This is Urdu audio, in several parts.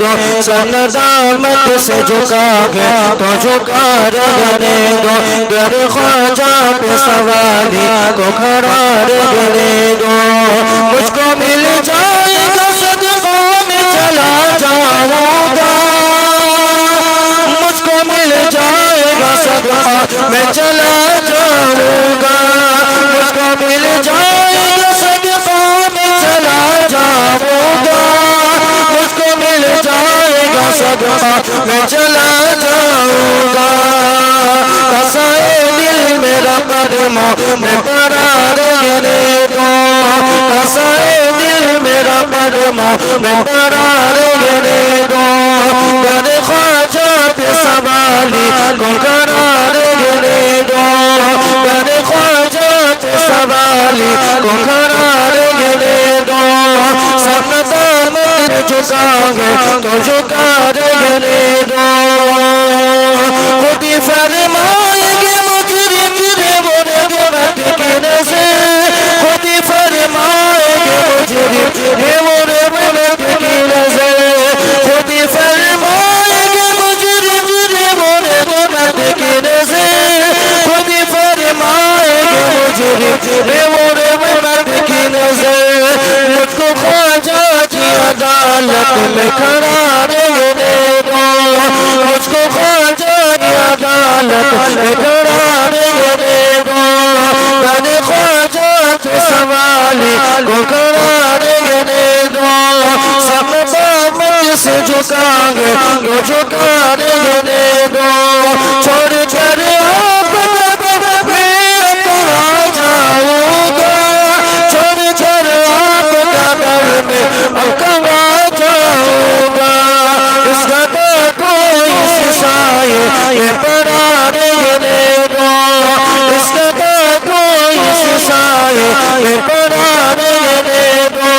دو سر ندامت سے جھکا گے تو جھکا رہنے دو در خواجہ پہ سوالی کو کھڑا رہنے دو مجھ کو مل جائے گا صدقوں میں چلا جاؤں گا مجھ کو مل جائے گا صدقہ میں چلا جاؤں گا مجھ کو مل جائے گا صدقوں میں چلا جاؤں گا مجھ کو مل جائے گا صدقہ میں چلا جاؤں گا کسائے دل میرا قدموں میں قرار دینے دو کسائے دل میرا قدموں میں قرار دینے دو در خواجہ پہ سوالی کو قرار دینے دو در خواجہ پہ سوالی کو قرار دینے دو سب دامت جھکا گے تو جھکا دینے دو خود ہی فرمائیں گے مجرم رے وہ رحمت کی نظر خود ہی فرمائیں گے مجرم رے وہ رحمت کی نظر خود ہی فرمائیں گے مجرم رے وہ رحمت کی نظر خود ہی فرمائیں گے مجرم رے وہ رحمت کی نظر مجھ کو خواجہ کی عدالت میں کھڑا رہنے دو مجھ کو خواجہ کی عدالت میں کھڑا رہنے دو در خواجہ کے سوالی کو کھڑا رہنے دو سب دامت سے جھکا گے تو جھکا رہنے دو چھوڑ کر آپ میں اپنا جاؤں گا چھوڑ کر آپ میں اپنا جاؤں گا اس کا کوئی سائے یہ پڑا رہنے دو اس کا کوئی سائے یہ پڑا رہنے دو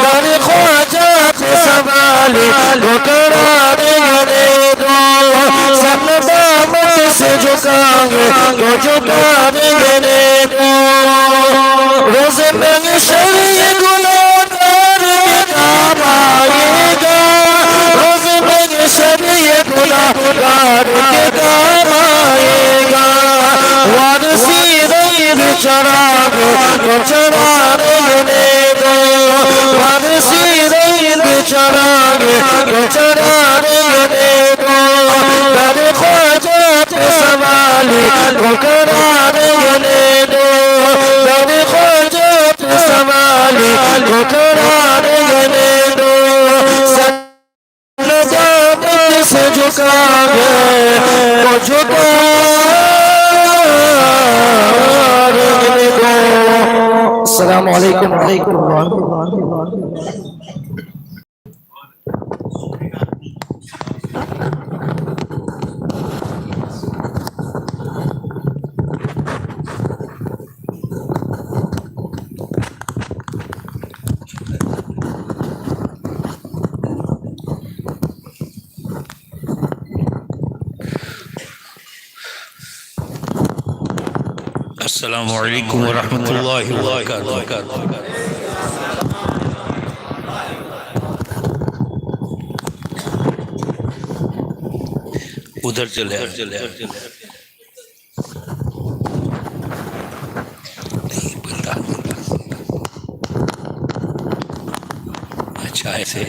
در خواجہ پہ سوالی کو کھڑا رہنے دو سب دامت سے جھکا گے تو جھکا رہنے دو روز محشر یہ گناہگار کے کام آئے گا روز محشر یہ گناہگار کے کام آئے گا وارثی غیب چراغ کو چرا رہنے دو وارثی غیب چراغ کو چرا رہنے دو در خواجہ پہ سوالی کو کھڑا رہنے دو در خواجہ پہ سوالی کو کھڑا رہنے دو سب دامت سے جھکا گے تو جھکا رہنے دو السلام علیکم ورحمۃ اللہ السلام علیکم ورحمۃ اللہ وبرکاتہ ادھر چلے اچھا ایسے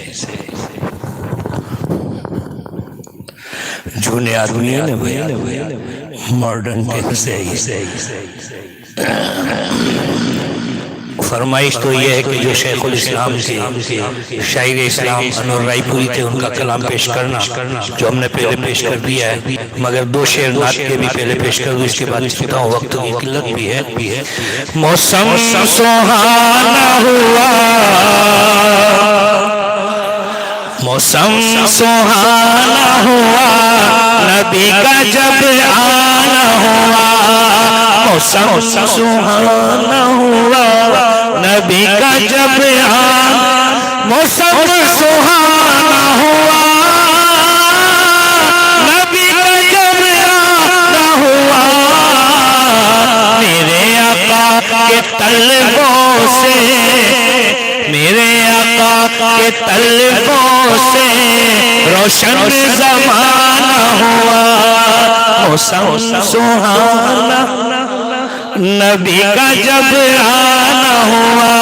جونے آدمی ہے نا بھائی ماڈرن ٹیک سے فرمائش تو یہ ہے کہ جو شیخ الاسلام تھے شاعر اسلام انور رائے پوری تھے ان کا کلام پیش کرنا جو ہم نے پہلے پیش کر دیا ہے مگر دو شعر نعت کے بھی پہلے پیش کر دوں اس کے بعد چکتا ہوں وقت کی قلت بھی ہے موسم سہانا ہوا موسم سہانا ہوا نبی کا جب آنا ہوا موسم سہانا ہوا نبی کا جب آنا موسم سہانا ہوا نبی کا جب آنا ہوا میرے آقا کے طلبوں سے میرے آقا کے طلبوں سے روشن زمانہ ہوا موسم سہانا نبی کا جب آنا ہوا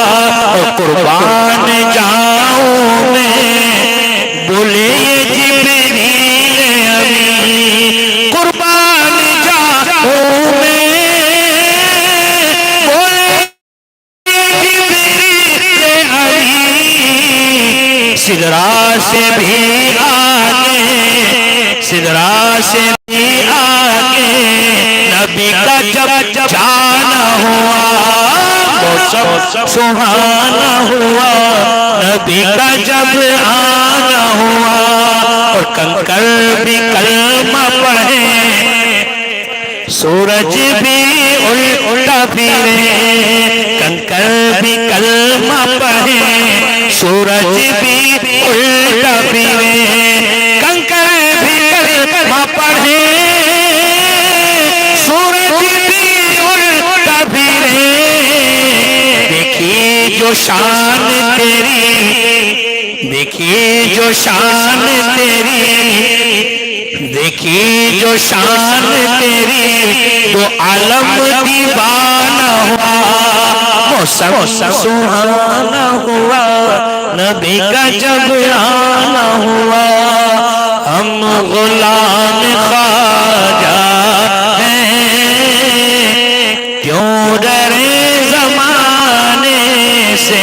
قربان جاؤں میں بولے جبریل امی قربان جاؤں میں بولے جبریل امی سدرا سے بھی آگے سدرا سے بھی آگے نبی کا جب جانا ہوا موسم سہانا ہوا نبی کا جب آنا ہوا اور کنکر بھی کلمہ پڑھے سورج بھی الٹا پھرے کنکر بھی کلمہ پڑھے سورج بھی الٹا پھرے کنکر بھی کلمہ پڑھے جو شان تیری دیکھیے جو شان تیری دیکھیے جو شان تیری تو عالم دیوانہ ہوا موسم سہانا ہوا نبی کا جب آنا ہوا ہم غلام خواجہ ہیں کیوں ڈرے سے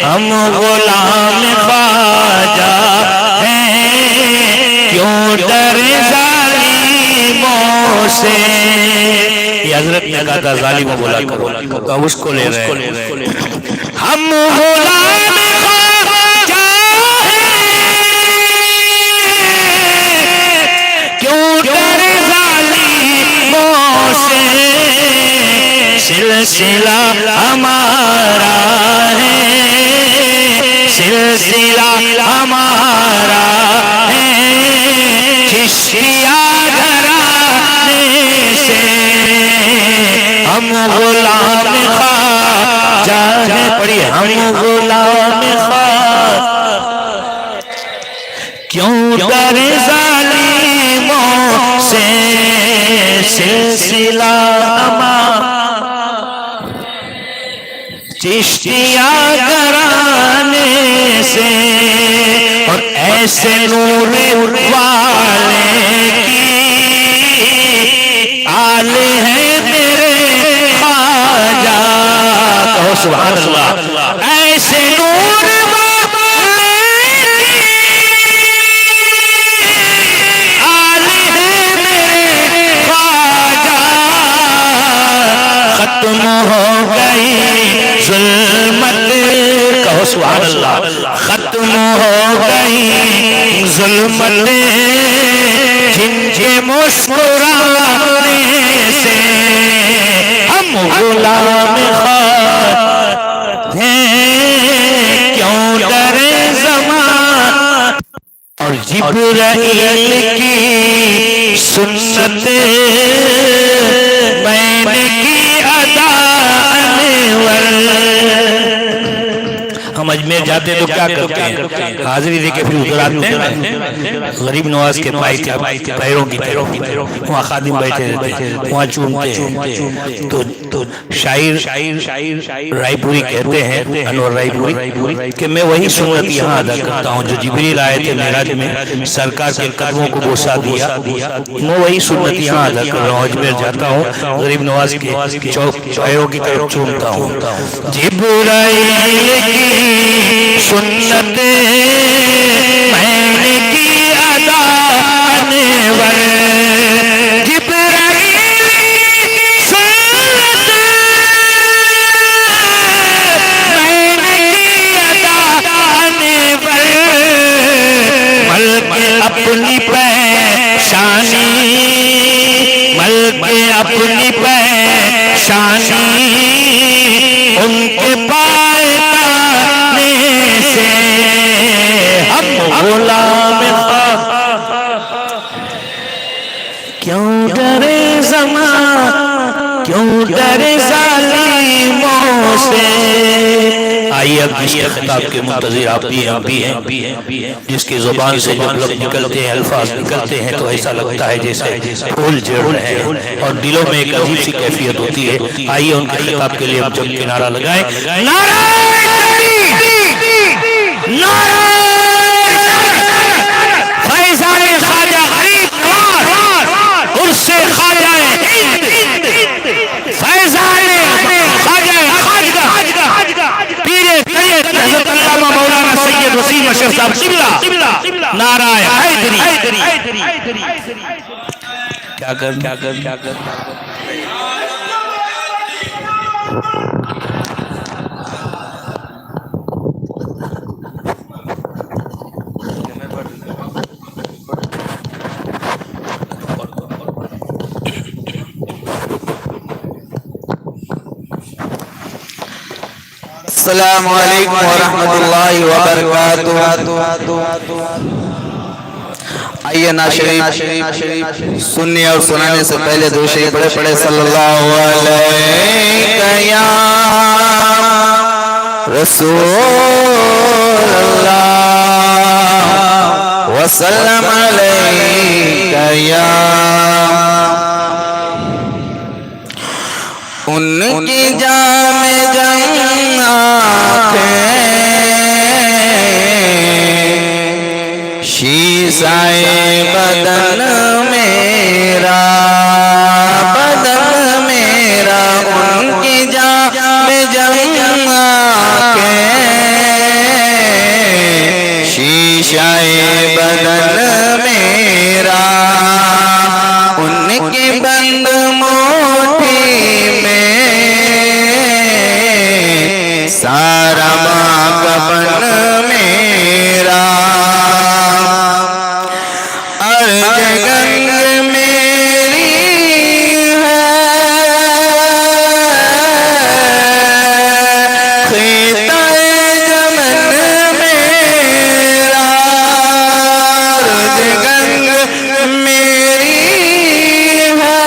ہم غلام خواجہ ہیں کیوں ڈرے ظالموں سے یہ حضرت نے کہا تھا ظالموں بولا کرو تو اس کو لے رہے ہیں ہم غلام خواجہ ہیں کیوں ڈرے ظالموں سے سلسلہ ہمارا ہے سلسلہ ہمارا ہے چشتیہ گھرانے سے ہم غلام خواجہ ہیں پڑھیے ہم غلام خواجہ کیوں ڈرے ظالموں سے سلسلہ ہمارا چشتیہ گھرانے سے اور ایسے نور والے کی آل ہے میرے خواجہ کہو سبحان اللہ ایسے نور والے کی آل ہے میرے خواجہ ختم ہو گئی ظلمت کہو سبحان اللہ ختم ہو گئی ظلمت جن کے مسکرانے سے ہم غلام خواجہ ہیں کیوں ڈرے زمان اور جبرائیل کی سنت میں نے کی ادا ہم اجمیر جاتے تو کیا کرتے ہیں حاضری دے کے پھر ادھر آتے ہیں غریب نواز کے پائی تھے پیروں کی وہاں خادم بیٹھے رہتے وہاں چومتے تو شاعر رائے پوری کہتے ہیں انور رائے پوری کہ میں وہی سنت یہاں ادا کرتا ہوں جو جبریل آئے تھے معراج میں سرکار کے قدموں کو بوسا دیا میں وہی سنت یہاں ادا کر رہا ہوں اجمیر جاتا ہوں غریب نواز کے چوک پیروں کی طرف چومتا ہوں جبرائیل کی سنت میں نے کی ادا انور جبرائیل سنت میں نے کی ادا انور ملک اپنی پیشانی ملک اپنی پیشانی ان کے پائے سے ہم غلام کیوں ڈرے زمان کیوں ڈرے ظالموں سے آئیے اب جس کے خطاب کے منتظر آپ بھی ہیں جس کی زبان سے جب لفظ نکلتے ہیں الفاظ نکلتے ہیں تو ایسا لگتا ہے جیسے پھول جھڑ رہے ہیں اور دلوں میں ایک عجیب سی کیفیت ہوتی ہے. آئیے ان کے خطاب کے لیے ہم جب کے نعرہ لگائیں. نعرہ تکبیر، نعرہ فیضان خواجہ غریب نواز عرس خواجہ فیضان خواجہ پیر طریقت حضرت علامہ مولانا سید وسیم اشرف صاحب قبلہ نعرہ حیدری. کیا کر السلام علیکم ورحمۃ اللہ وبرکاتہ. آئیے ناشرین سننے اور سنانے سے پہلے دو شریف پڑھے صلی اللہ علیہ یا رسول اللہ وسلم علیہ یا. ان کی جام جنگ آنکھیں شیشائے بدن میرا ان کی جام جنگ آنکھیں شیشائے بدن میرا ان کی بند سارا ماں کا بن میرا ارج گنگ میری ہے خطہ جمن میرا ارج گنگ میری ہے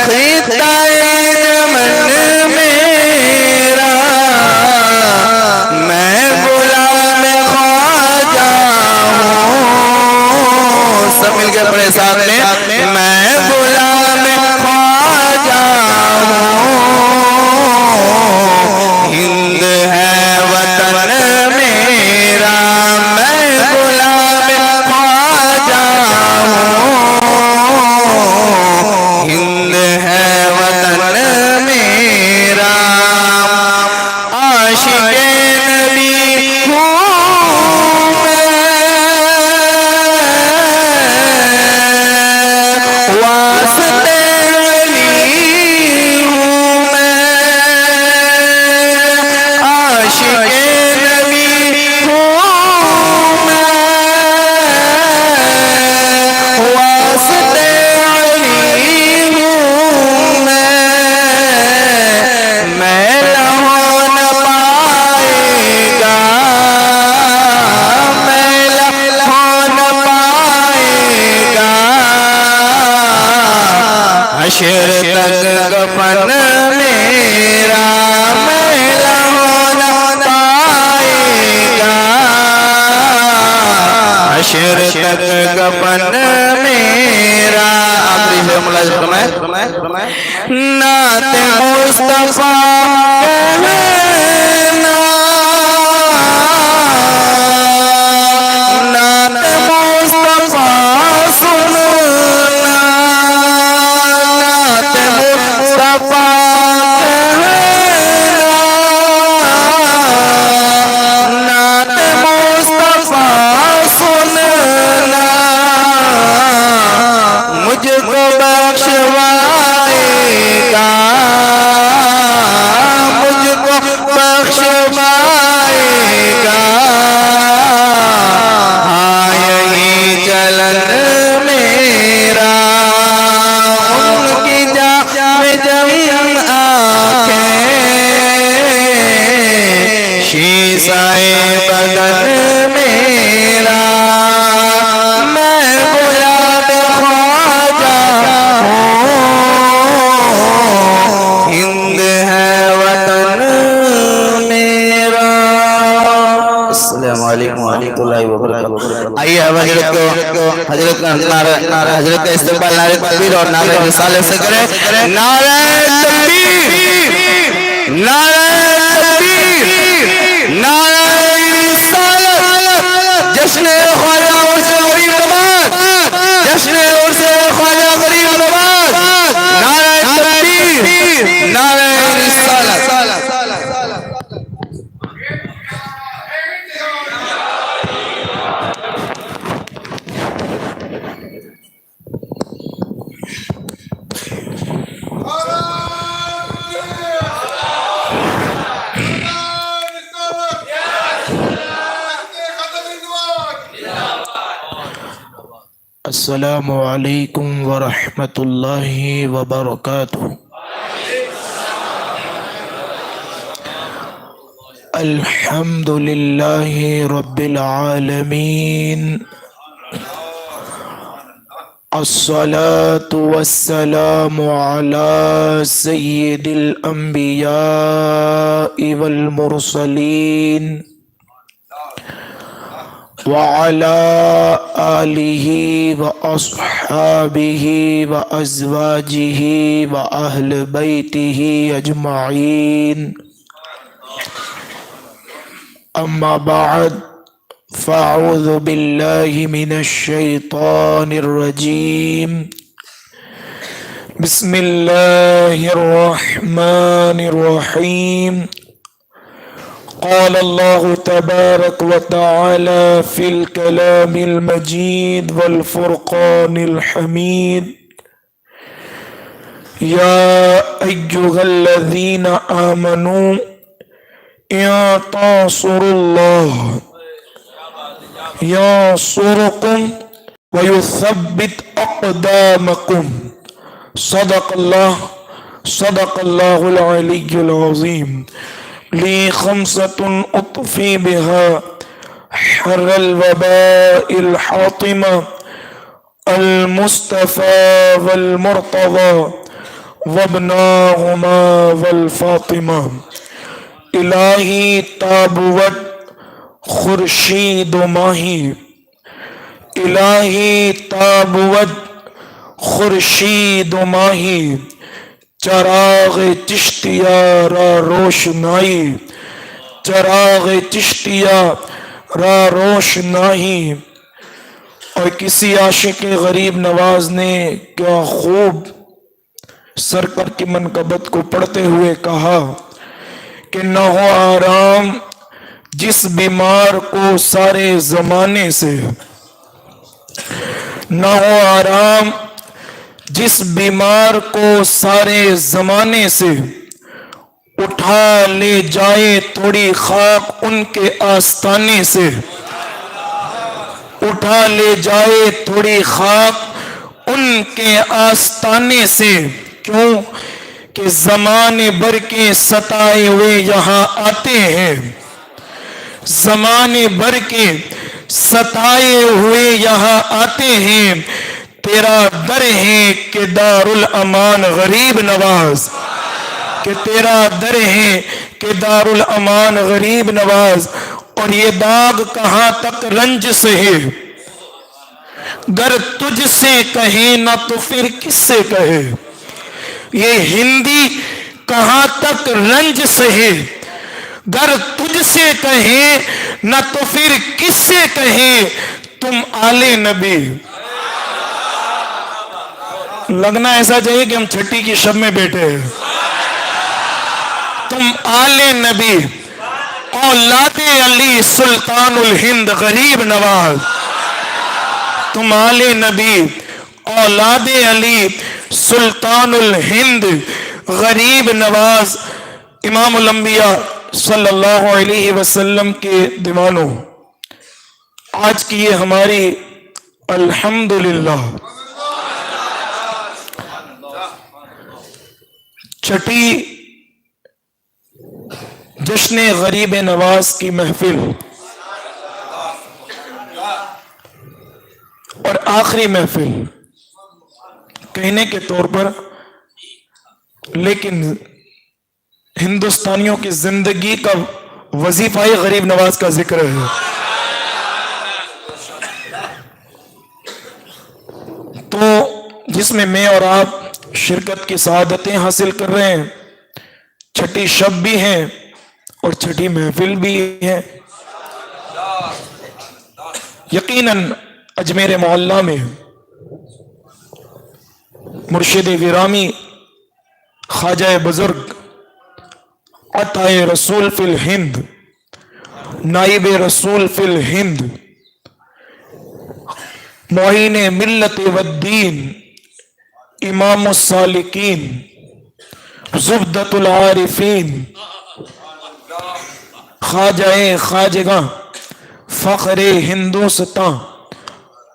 خطہ سامنے میں غلام خواجہ ہوں ہند ہے وطن میرا میں غلام خواجہ ہوں ہند ہے وطن میرا عاشق نبی ہوں حشر تک کفن میرا میلا ہونا پائے گا حشر تک کفن میرا. آخری سے ملازم فرمائے نعت مصطفیٰ وطن السلام علیکم ورحمۃ اللہ وبرکاتہ۔ آئیے اب حضرت کا استقبال نعرہ تکبیر اور نعرہ رسالت سے کریں۔ نعرہ تکبیر، نعرہ تکبیر، نعرہ رسالت، جشن خواجہ عرس غریب نواز، جشن عرس خواجہ غریب نواز، نعرہ تکبیر، نعرہ رسالت۔ السلام علیکم ورحمۃ اللہ وبرکاتہ۔ الحمد للہ رب العالمین، الصلاة والسلام على سید الانبیاء والمرسلین وعلى آلہ وأصحابہ وأزواجہ وأہل بیتہ اجمعین، اما بعد فاعوذ باللہ من الشیطان الرجیم، بسم اللہ الرحمن الرحیم۔ قال الله تبارك وتعالى في الكلام المجيد والفرقان الحميد، يا أيها الذين آمنوا إن تنصروا الله ينصركم ويثبت أقدامكم، صدق الله العلي العظيم۔ لي خمسة أطفي بها حر الوباء الحاطمة، المصطفى والمرتضى وابناهما والفاطمة، إلهي تابوت خورشید ماہی، الہی تابوت خورشید ماہی، چراغ چشتیہ را روشنائی، چراغ چشتیہ را روشنائی۔ اور کسی عاشق غریب نواز نے کیا خوب سرکار کی منقبت کو پڑھتے ہوئے کہا کہ نہ ہو آرام جس بیمار کو سارے زمانے سے، نہ ہو آرام جس بیمار کو سارے زمانے سے، اٹھا لے جائے تھوڑی خاک ان کے آستانے سے، اٹھا لے جائے تھوڑی خاک ان کے آستانے سے۔ کیوں کہ زمانے بھر کے ستائے ہوئے یہاں آتے ہیں، زمانے بھر کے ستائے ہوئے یہاں آتے ہیں، تیرا در ہے کہ دار الامان غریب نواز، کہ تیرا در ہے کہ دار الامان غریب نواز۔ اور یہ داغ کہاں تک رنج سہے، گر تجھ سے کہے نہ تو پھر کس سے کہے۔ یہ ہندی کہاں تک رنج سہے، گر تجھ سے کہے نہ تو پھر کس سے کہے۔ تم آل نبی، لگنا ایسا چاہیے کہ ہم چھٹی کی شب میں بیٹھے ہیں۔ تم آل نبی، اولاد علی سلطان الہند غریب نواز، تم آل نبی اولاد علی سلطان الہند غریب نواز، امام الانبیاء صلی اللہ علیہ وسلم کے دیوانوں، آج کی یہ ہماری الحمدللہ چھٹی جشن غریب نواز کی محفل اور آخری محفل کہنے کے طور پر، لیکن ہندوستانیوں کی زندگی کا وظیفہ غریب نواز کا ذکر ہے۔ تو جس میں میں اور آپ شرکت کی سعادتیں حاصل کر رہے ہیں، چھٹی شب بھی ہیں اور چھٹی محفل بھی ہے۔ یقیناً اجمیر معلیٰ میں مرشد گرامی خواجہ بزرگ عطائے رسول فی الہند، نائب رسول فی الہند، معین ملت والدین، امام السالکین، زبدۃ العارفین، خواجہ خواجگاں، فخر ہندوستان،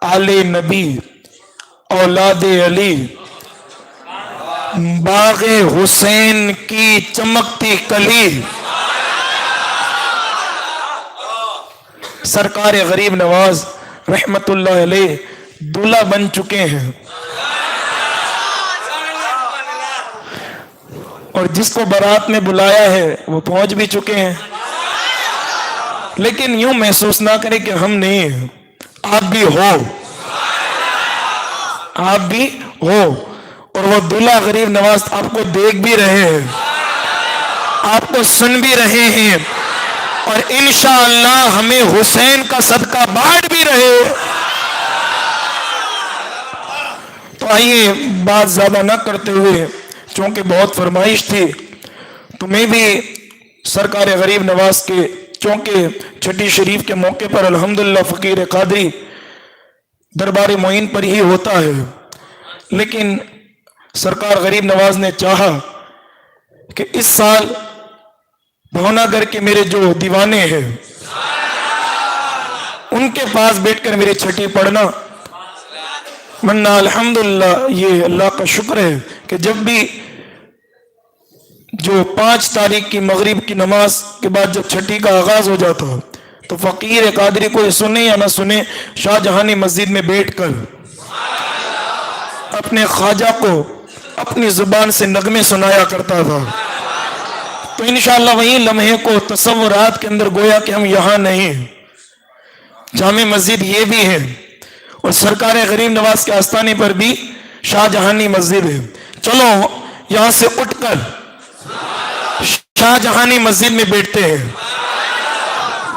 آل نبی، اولاد علی، باغ حسین کی چمکتی کلی، سرکار غریب نواز رحمت اللہ علیہ دولہا بن چکے ہیں، اور جس کو بارات میں بلایا ہے وہ پہنچ بھی چکے ہیں۔ لیکن یوں محسوس نہ کرے کہ ہم نہیں ہیں، آپ بھی ہو، آپ بھی ہو، اور وہ دولہا غریب نواز آپ کو دیکھ بھی رہے ہیں، آپ کو سن بھی رہے ہیں، اور انشاءاللہ ہمیں حسین کا صدقہ بانٹ بھی رہے۔ تو آئیے بات زیادہ نہ کرتے ہوئے، چونکہ بہت فرمائش تھی، تو میں بھی سرکار غریب نواز کے، چونکہ چھٹی شریف کے موقع پر الحمدللہ فقیر قادری دربار معین پر ہی ہوتا ہے، لیکن سرکار غریب نواز نے چاہا کہ اس سال بھونا گھر کے میرے جو دیوانے ہیں ان کے پاس بیٹھ کر میری چھٹی پڑھنا، ورنہ الحمدللہ یہ اللہ کا شکر ہے کہ جب بھی جو 5 تاریخ کی مغرب کی نماز کے بعد جب چھٹی کا آغاز ہو جاتا تو فقیر قادری کو سنے یا نہ سنے، شاہ جہانی مسجد میں بیٹھ کر اپنے خواجہ کو اپنی زبان سے نغمے سنایا کرتا تھا۔ تو انشاءاللہ وہی لمحے کو تصورات کے اندر گویا کہ ہم یہاں نہیں، جامع مسجد یہ بھی ہے، اور سرکار غریب نواز کے آستانے پر بھی شاہ جہانی مسجد ہے۔ چلو یہاں سے اٹھ کر شاہ جہانی مسجد میں بیٹھتے ہیں،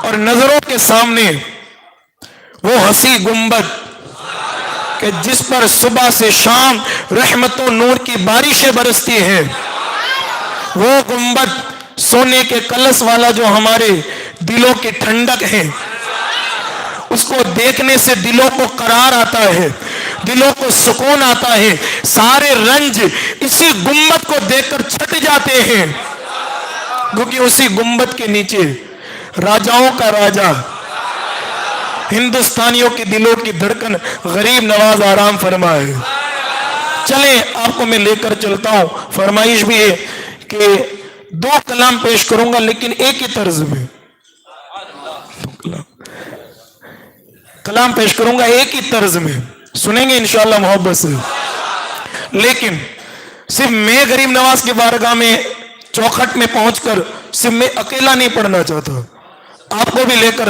اور نظروں کے سامنے وہ حسی گنبد کہ جس پر صبح سے شام رحمت و نور کی بارشیں برستی ہیں، وہ گنبد سونے کے کلش والا جو ہمارے دلوں کی ٹھنڈک ہے، اس کو دیکھنے سے دلوں کو قرار آتا ہے، دلوں کو سکون آتا ہے، سارے رنج اسی گنبد کو دیکھ کر چھٹ جاتے ہیں، کیونکہ اسی گنبد کے نیچے راجاؤں کا راجا، ہندوستانیوں کی دلوں کی دھڑکن غریب نواز آرام فرمائے۔ چلیں آپ کو میں لے کر چلتا ہوں، فرمائش بھی ہے کہ 2 کلام پیش کروں گا لیکن ایک ہی طرز میں، کلام پیش کروں گا ایک ہی طرز میں، سنیں گے انشاءاللہ محبت سے، لیکن صرف میں غریب نواز کی بارگاہ میں چوکھٹ میں پہنچ کر صرف میں اکیلا نہیں پڑھنا چاہتا، آپ کو بھی لے کر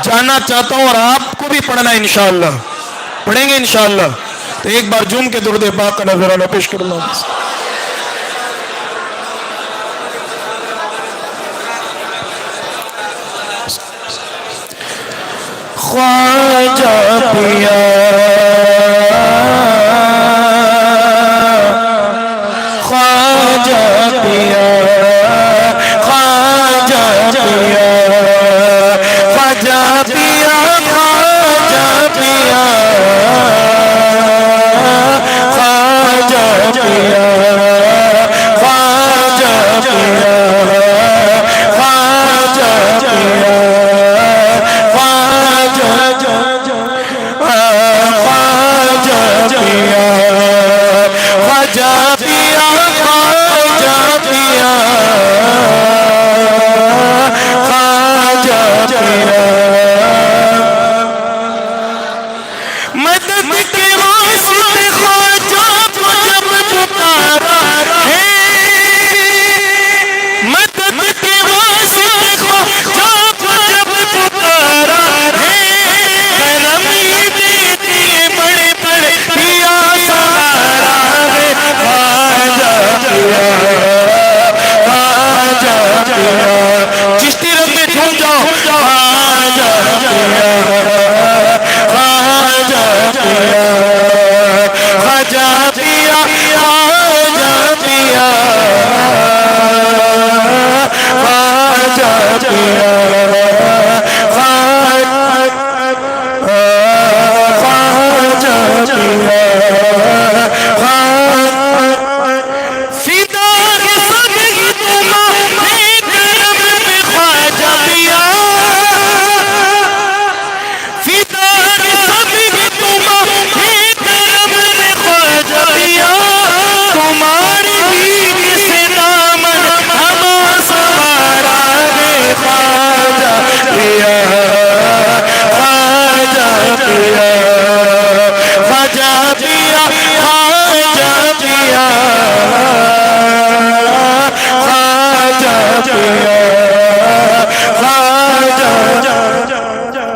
جانا چاہتا ہوں، اور آپ کو بھی پڑھنا انشاءاللہ، پڑھیں گے انشاءاللہ۔ تو ایک بار جھوم کے درود پاک کا نذرانہ پیش کرنا۔ خواجہ پیا خواجہ پیا خواجہ پیا خواجہ پیا خواجہ پیا خواجہ پیا خواجہ پیا خواجہ پیا جھوم جاؤ خواجہ پیا خواجہ پیا خواجہ پیا خواجہ پیا خواجہ پیا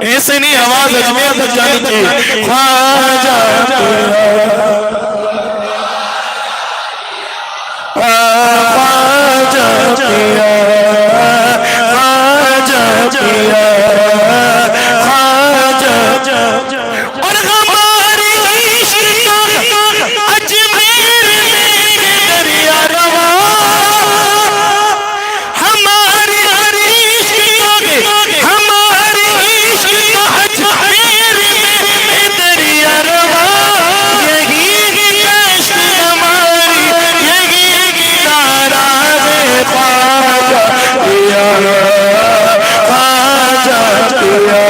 ایسے نہیں آواز اجمیر تک جانی چاہیے خواجہ خواجہ خواجہ خواجہ اور ہماری عشق اجمیر میں دریا روا ہماری عشق ہماری عشق اجمیر میں دریا روا یہی کشت ہماری یہی کنارہ ہے خواجہ پیا خواجہ پیا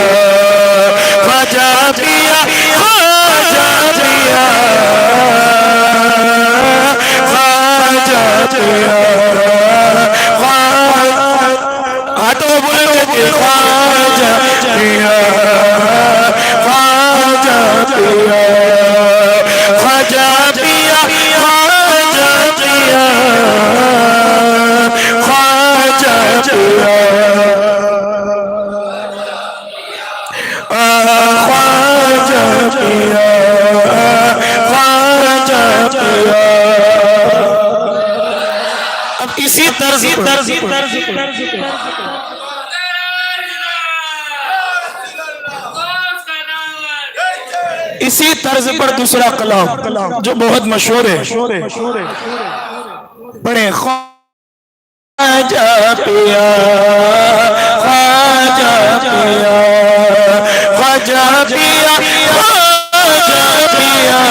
خواجہ پیا خواجہ پیا خواجہ پیا آٹو بولے کہ خواجہ پیا خواجہ پیا خواجہ پیا خواجہ پیا خواجہ پیا خواجہ پیا خواجہ پیا اب اسی طرز اسی طرز پر دوسرا کلام جو بہت مشہور ہے پڑھیں خواجہ پیا خواجہ پیا خواجہ پیا خواجہ پیا خواجہ پیا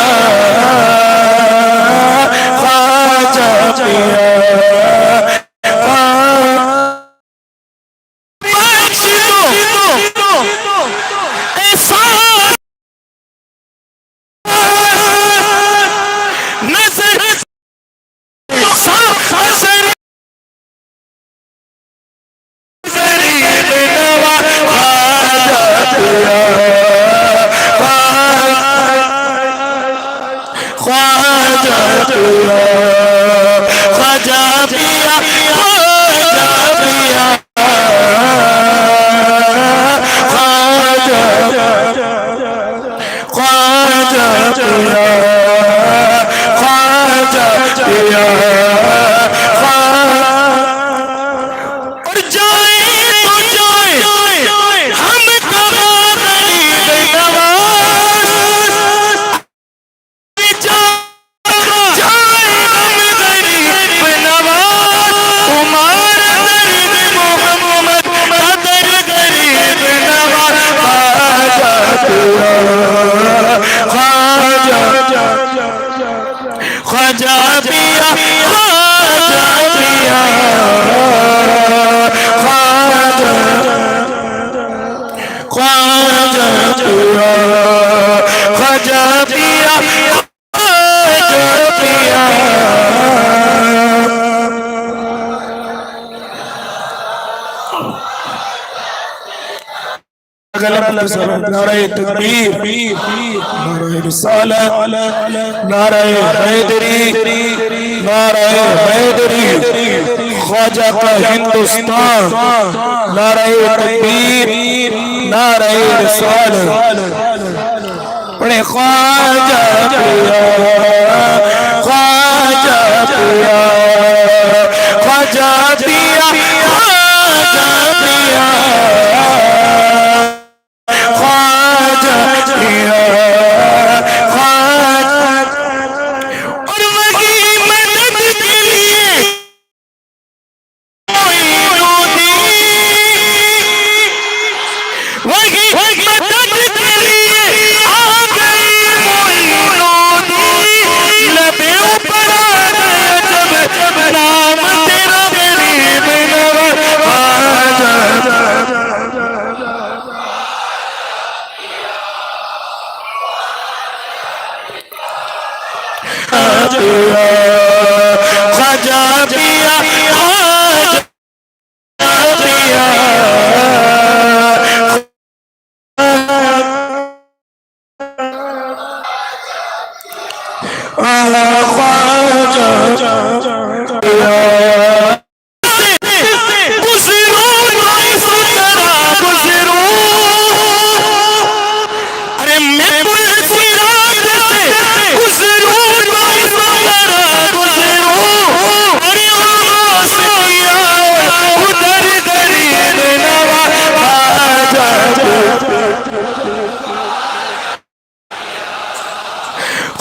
نعرہ تکبیر نعرہ رسالت نعرہ حیدری نعرہ حیدری خواجہ کا ہندوستان نعرہ تکبیر نعرہ رسالت پڑھیں خواجہ پیا خواجہ پیا خواجہ پیا خواجہ پیا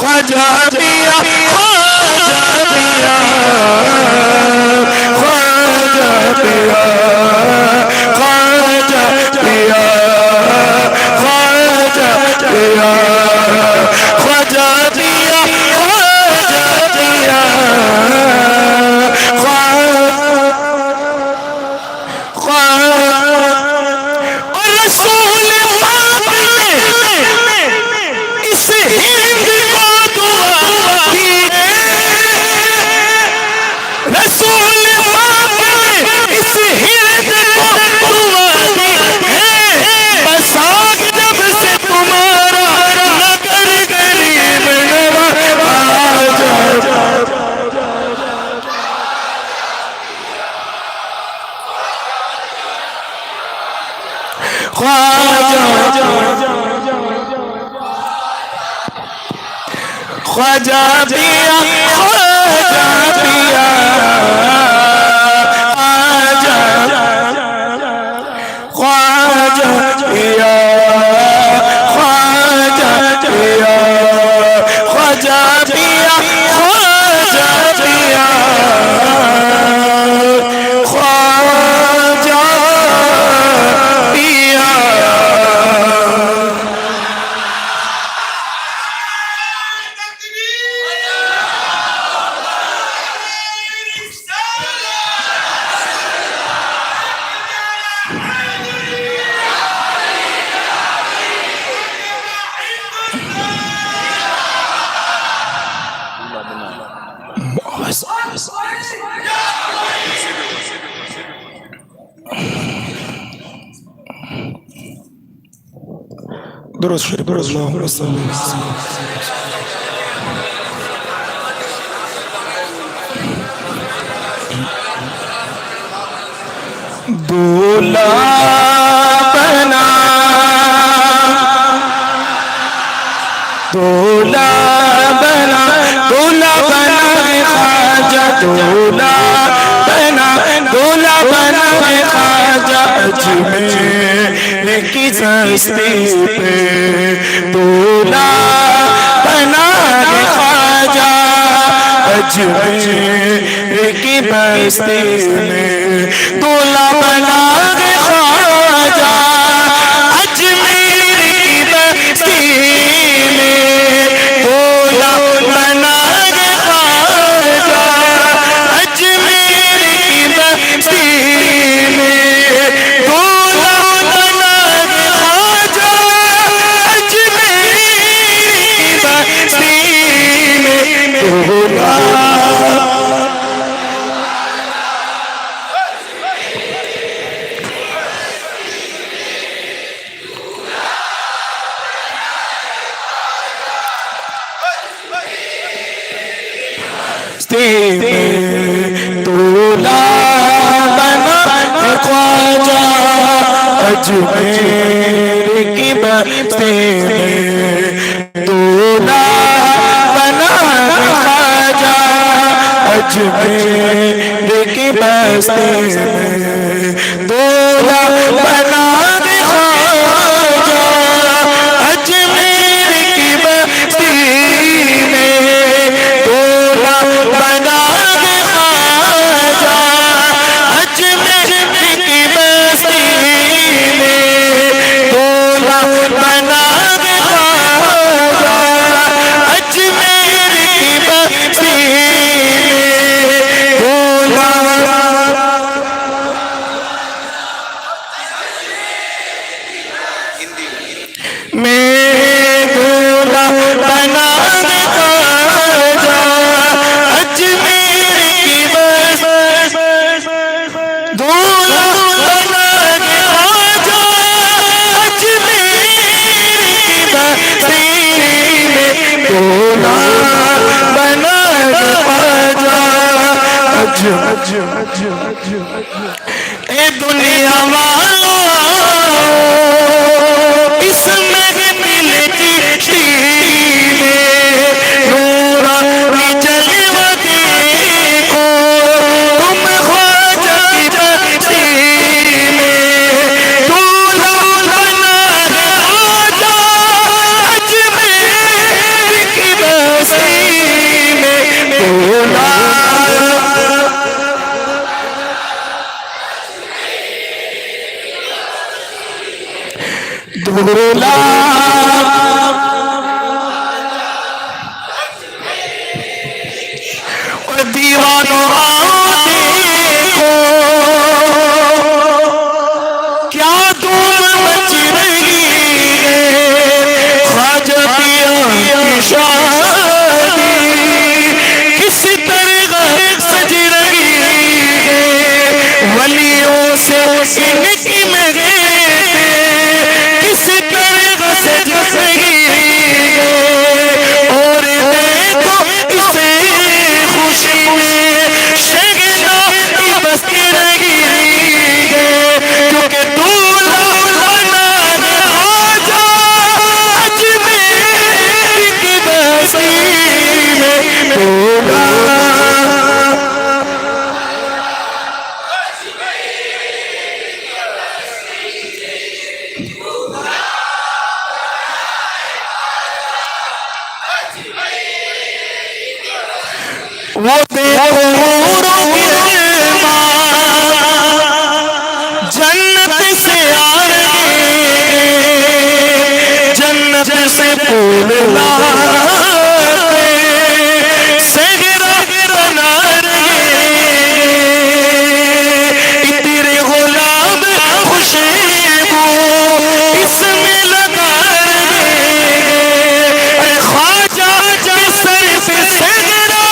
خواجہ پیا خواجہ پیا خواجہ پیا خواجہ پیا خواجہ پیا خواجہ پیا خواجہ پیا درست شریف اللهم صل دولا بنا دولا بنا دولا بنا خواجہ دولا بنا دولا بنا خواجہ اجمیر کی سستی پہ دولا بنا خواجہ اجمیر کی بستی میں دولا بنا خواجہ اجمیر کی بستی میں دولا بنا خواجہ اجمیر کی بستی میں دولا بنا خواجہ اجمیر کی بستی میں دولا دولا بنا خواجہ اجمیر کی بستی میں دولا بنا خواجہ اجمیر کی بستی میں دولا بنا خواجہ اجمیر کی بستی میں دولا بنا خواجہ اجمیر کی بستی میں دولا بنا خواجہ اجمیر کی بستی میں دولا بنا خواجہ اجمیر کی بستی دولا بنا خواجہ اجمیر کی بستی میں دولا اے دنیا والو اس محفل کی نورانی جلوہ دیکھو تم خواجہ کی بستی میں دولہا بنا ہے خواجہ اجمیر کی بستی میں دولہا دولا اور دیوانوں دیکھو کیا دھوم مچ رہی ہے خواجہ پیا کی شادی کس طرح سج رہی ہے ولیوں سے ان کی مہر کس طرح سج رہی ہے اور دیکھو اسے خوشی میں شگنا کی بستی رہی ہے کیونکہ دولہا بنا ہے خواجہ اجمیر کی بستی میں دولہا وہ دیکھو حوروں کی رحماں جنت سے آ رہے جنت سے پھول لاتے صحرا بنا رہے عطر گلاب خوشبو اس میں لگا رہے اے خواجہ کے سر پہ صحرا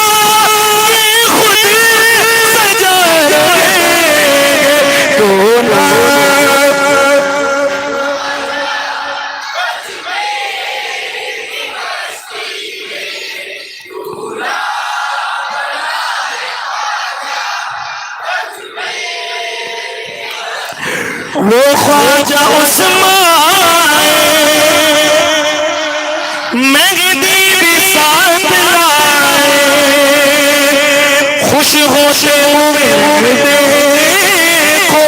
وہ خواجہ عثمان مہدی بھی ساتھ لائے خوش ہوش ہوئے دیکھو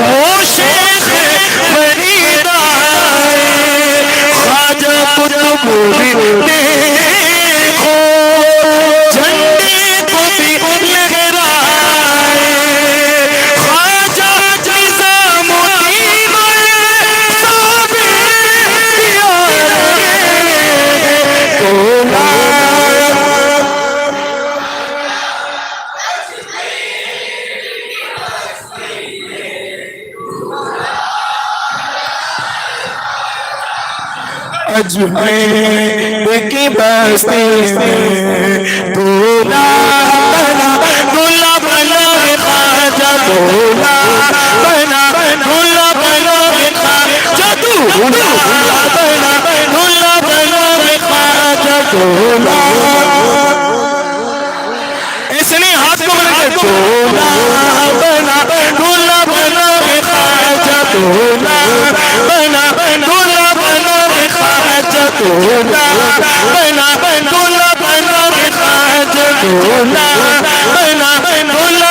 وہ شیخ فرید آئے خواجہ قطب بھی دیکھو جھنڈے کو بھی لہرائے خواجہ نظام الدین صابر دولہا اجمیر کی بستی میں دولہا بنا ہے خواجہ دولہا بنا ہے خواجہ دولہا بنا ہے خواجہ دولہا اس نے ہاتھ کو بنا کے دولہا بنا ہے خواجہ دولہا بنا ہے خواجہ دولہا بنا ہے خواجہ دولہا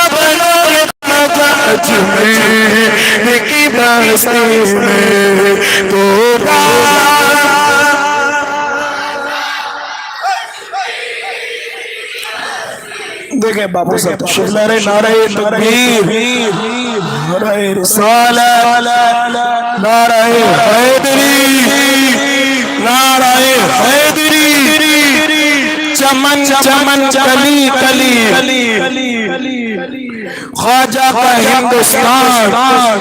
بنا ہے خواجہ اجمیر کی بستی میں دولہا دیکھیں باپو صاحب شکلہ رہے نعرہ تکبیر نعرہ رسالت نعرہ حیدری نعرہ حیدری چمن چمن کلی کلی خواجہ کا ہندوستان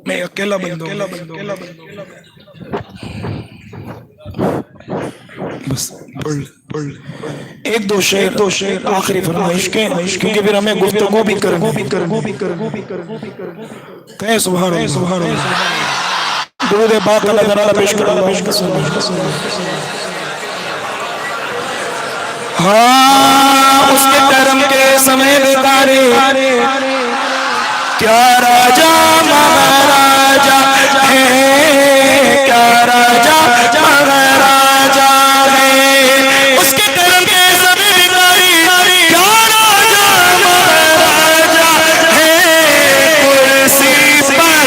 میں اکیلا بندوں بس پڑھ ایک دو شعر آخری فرمائش کے، کیونکہ پھر ہمیں گفتگو بھی کرنا کہیں سبحان اللہ درود پاک اللہ تعالیٰ پیش کرو۔ ہاں اس کے کرم کے سمے بیکاری کیا راجہ مہاراجہ ہے، کیا راجہ مہاراجہ ہے، اس کے کرم کے سمے بیکاری کیا راجہ مہاراجہ ہے، کرسی پر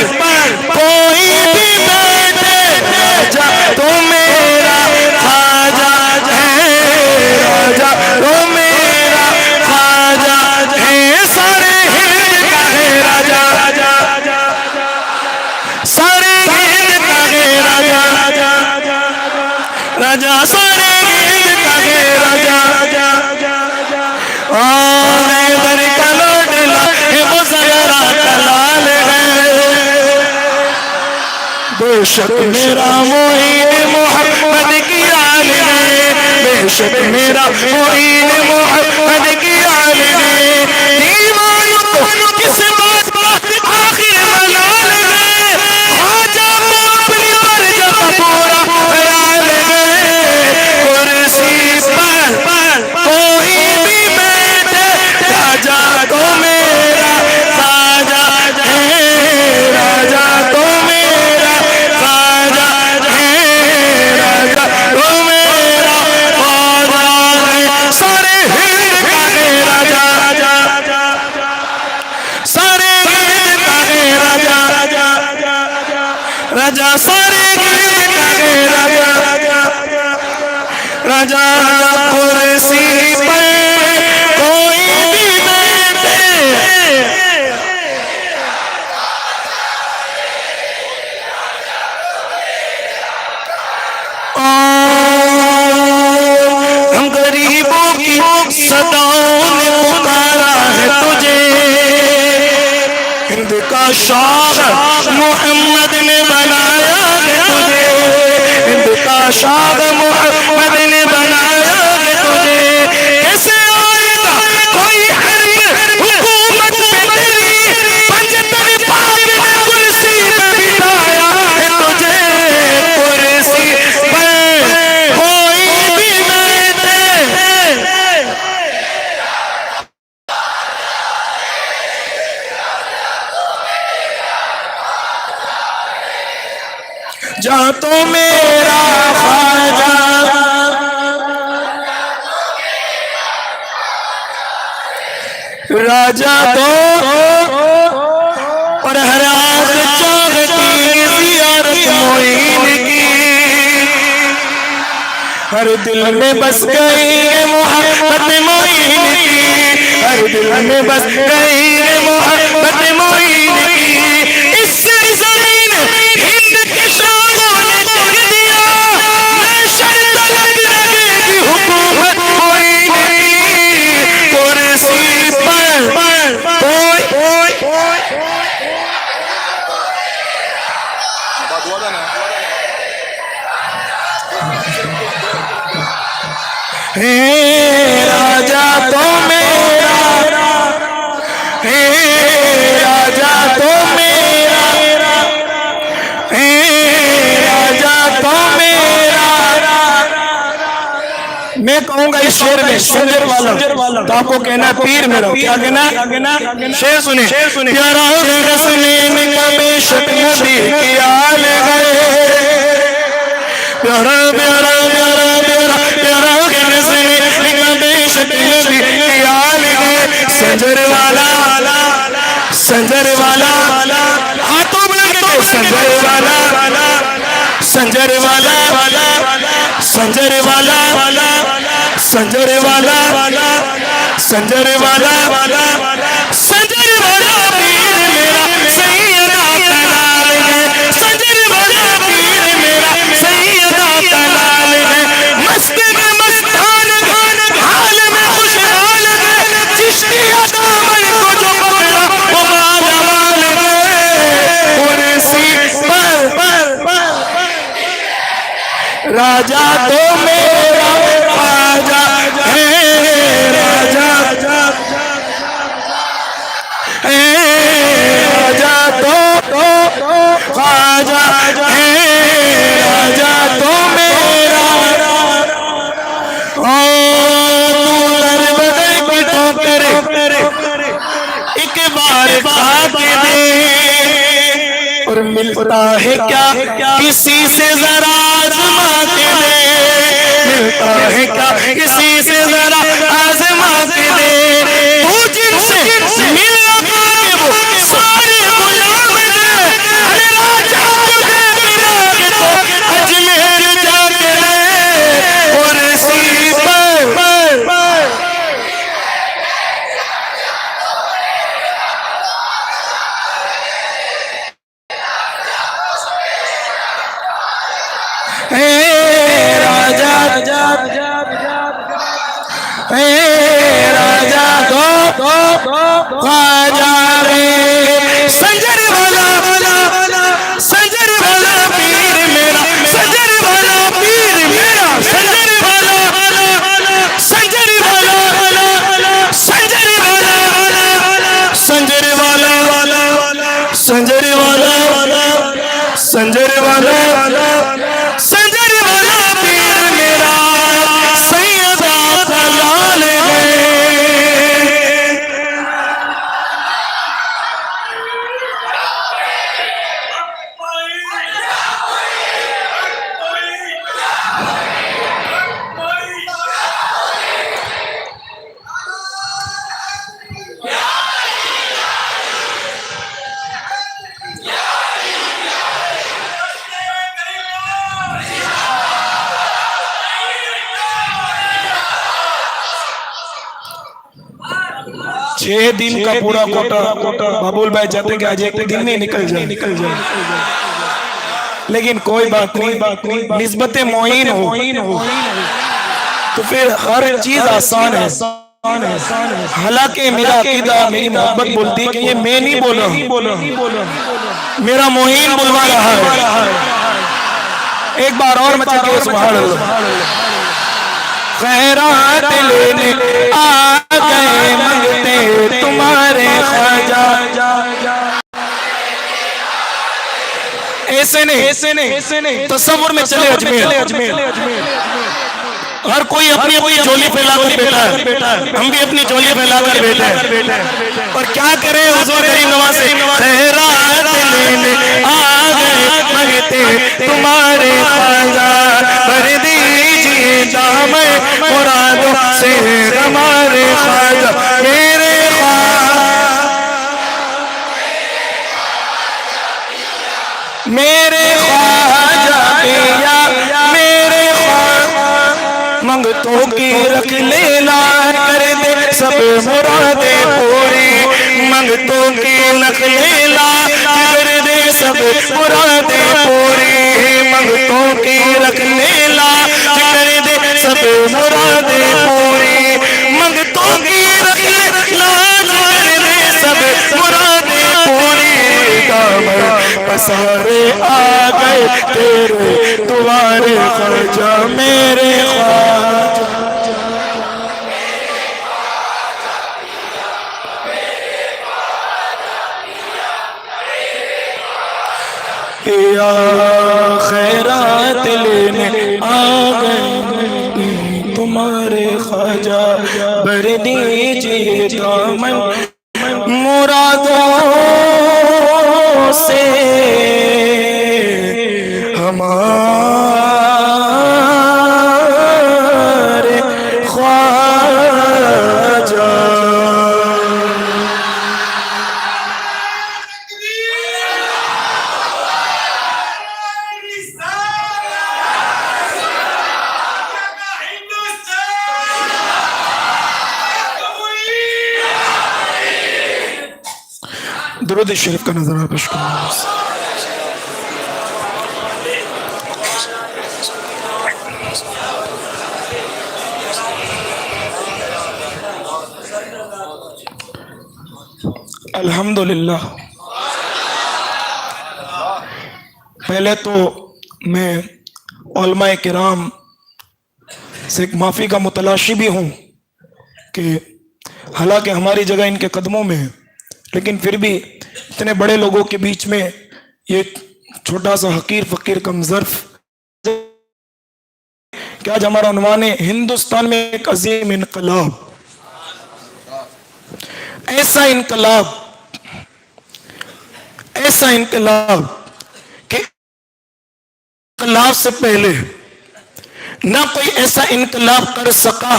کوئی بھی بیٹھے راجہ تو میرا خواجہ ہے، راجہ تو میرا خواجہ ہے، سارے ہند کا ہے راجہ، سارے ہند کا ہے راجہ، راجہ سارے ہند کا ہے راجہ، اور ادھر کا لاڈلا ہے وہ ذرا کلال ہے، بے شک میرا معین محمد کی آل ہے، بے شک میرا معین محمد کی آل ہے، دیوانوں کو کس بات پر آخر ملال ہے، خواجہ کو اپنی مرجع کا پورا خیال ہے، کرسی پر کوئی بھی بیٹھے راجہ تو میرا خواجہ ہے، راجہ تو میرا خواجہ ہے، راجہ تو میرا خواجہ ہے، سارے ہند کا ہے راجہ، سارے ہند کا ہے راجہ، راجہ سارے ہند کا ہے راجہ، راجہ کرسی پر کوئی بھی بیٹھے ہم غریبوں کی صداؤں نے پکارا ہے تجھے، ہند کا شاہ محمد نے بنایا ہے تجھے، ہند کا شاہ محمد نے بنایا ہے تجھے، کیسے آئے گا کوئی حریر حکومت پہ تیری، پنجتن پاک نے کرسی پہ بٹھایا ہے تجھے، کرسی پر کوئی بھی بیٹھے جہاں تو میرا خواجہ، راجہ تو اور ہر آنکھ چاہتی زیارت معین کی، ہر دل میں بس گئی ہے محبت معین کی، ہر دل میں بس گئی ہے محبت معین کی، اس سے زمین ہند کے شاہوں نے کہہ دیا میں شرط لگ لگے گی حکومت معین کی، کرسی پر کوئی راجہ تو میرا ہے، راجہ تو میرا ہے، راجہ تو میرا، میں کہوں گا اس شعر میں سنجر والا تو آپ کو کہنا ہے پیر میرا، کیا کہنا ہے؟ شعر سنیں، پیارا رسلین کا بے شک نبی کی آل ہے، پیارا پیارا پیارا پیارا پیارا رسلین کا بے شک نبی کی آل ہے، سنجر والا سنجر والا ہاتھوں بلند کرو، سنجر والا سنجر والا سنجر والا سنجر والا سنجر والا سنجر والا پیر میرا سیدہ کلال ہے، سنجر والا پیر میرا سیدہ کلال ہے، مست میں مستان حال میں خوشحال ہے، چشتی دامن کو جو پکڑا وہ مالامال ہے، کرسی پر راجہ تو میرا خواجہ خواجہ ہے راجہ تو میرا تو در بدر کی ٹھوکر ایک بار کھا کے دے اور ملتا ہے کیا کسی سے ذرا آزما کے دے ملتا ہے کیا کسی سے ذرا آزما کے دے تو جن سے ملنا پائے وہ سارے غلام دے ارے راجہ تجھے ملا تو اجمیر جا کے رہے اور اسی پر اے راجہ دو خواجہ رے سنجر والا سنجر والا پیر میرا سنجر والا پیر میرا سنجر والا سنجر والا سنجر والا سنجر والا سنجر والا سنجر والا سنجر والا پیر میرا سیدہ تلال ہے چھ دن کا پورا کوٹا بابول بھائی چاہتے ہیں کہ آج ایک دن میں نکل جائے لیکن کوئی بات نہیں نسبت معین ہو تو پھر ہر چیز آسان ہے حالانکہ میرا عقیدہ میری محبت بولتی ہے کہ یہ میں نہیں بولا میرا معین بلوا رہا ہے ایک بار اور مچا کے سبحان اللہ خیرات لینے آ گئے منگتے تمہارے خواجہ ایسے نہیں تصور میں چلے اجمیر ہر کوئی اپنی اپنی جھولی پھیلا کر بیٹھا ہے ہم بھی اپنی جھولی پھیلا کر بیٹھے ہیں اور کیا کریں حضور کریم نواز سے خیرات لینے آ گئے منگتے تمہارے خواجہ بھر دیجئے جام مرادوں سے ہمارے خواجہ میرے خواجہ یا میرے منگتوں کی رکھ لینا کر دے سب مرادیں پوری منگتوں کی رکھ لینا کر دے سب مرادیں پوری منگتوں کی رکھ لینا کر دے سب مرادیں پوری منگتوں کی رکھ لینا کر دے سب مرادیں پوری پسارے آ گئے تیرے تمہارے خواجہ میرے خواجہ یا خیرات لینے آ گئے تمہارے خواجہ بھر دیجئے دامن مرادوں سے ہمارے خواجہ درود شریف کا نظرہ پیش کرنا الحمدللہ پہلے تو میں علماء کرام سے ایک معافی کا متلاشی بھی ہوں کہ حالانکہ ہماری جگہ ان کے قدموں میں ہے لیکن پھر بھی اتنے بڑے لوگوں کے بیچ میں یہ چھوٹا سا حقیر فقیر کم ظرف کہ آج ہمارا عنوان ہے ہندوستان میں ایک عظیم انقلاب. ایسا انقلاب کہ انقلاب سے پہلے نہ کوئی ایسا انقلاب کر سکا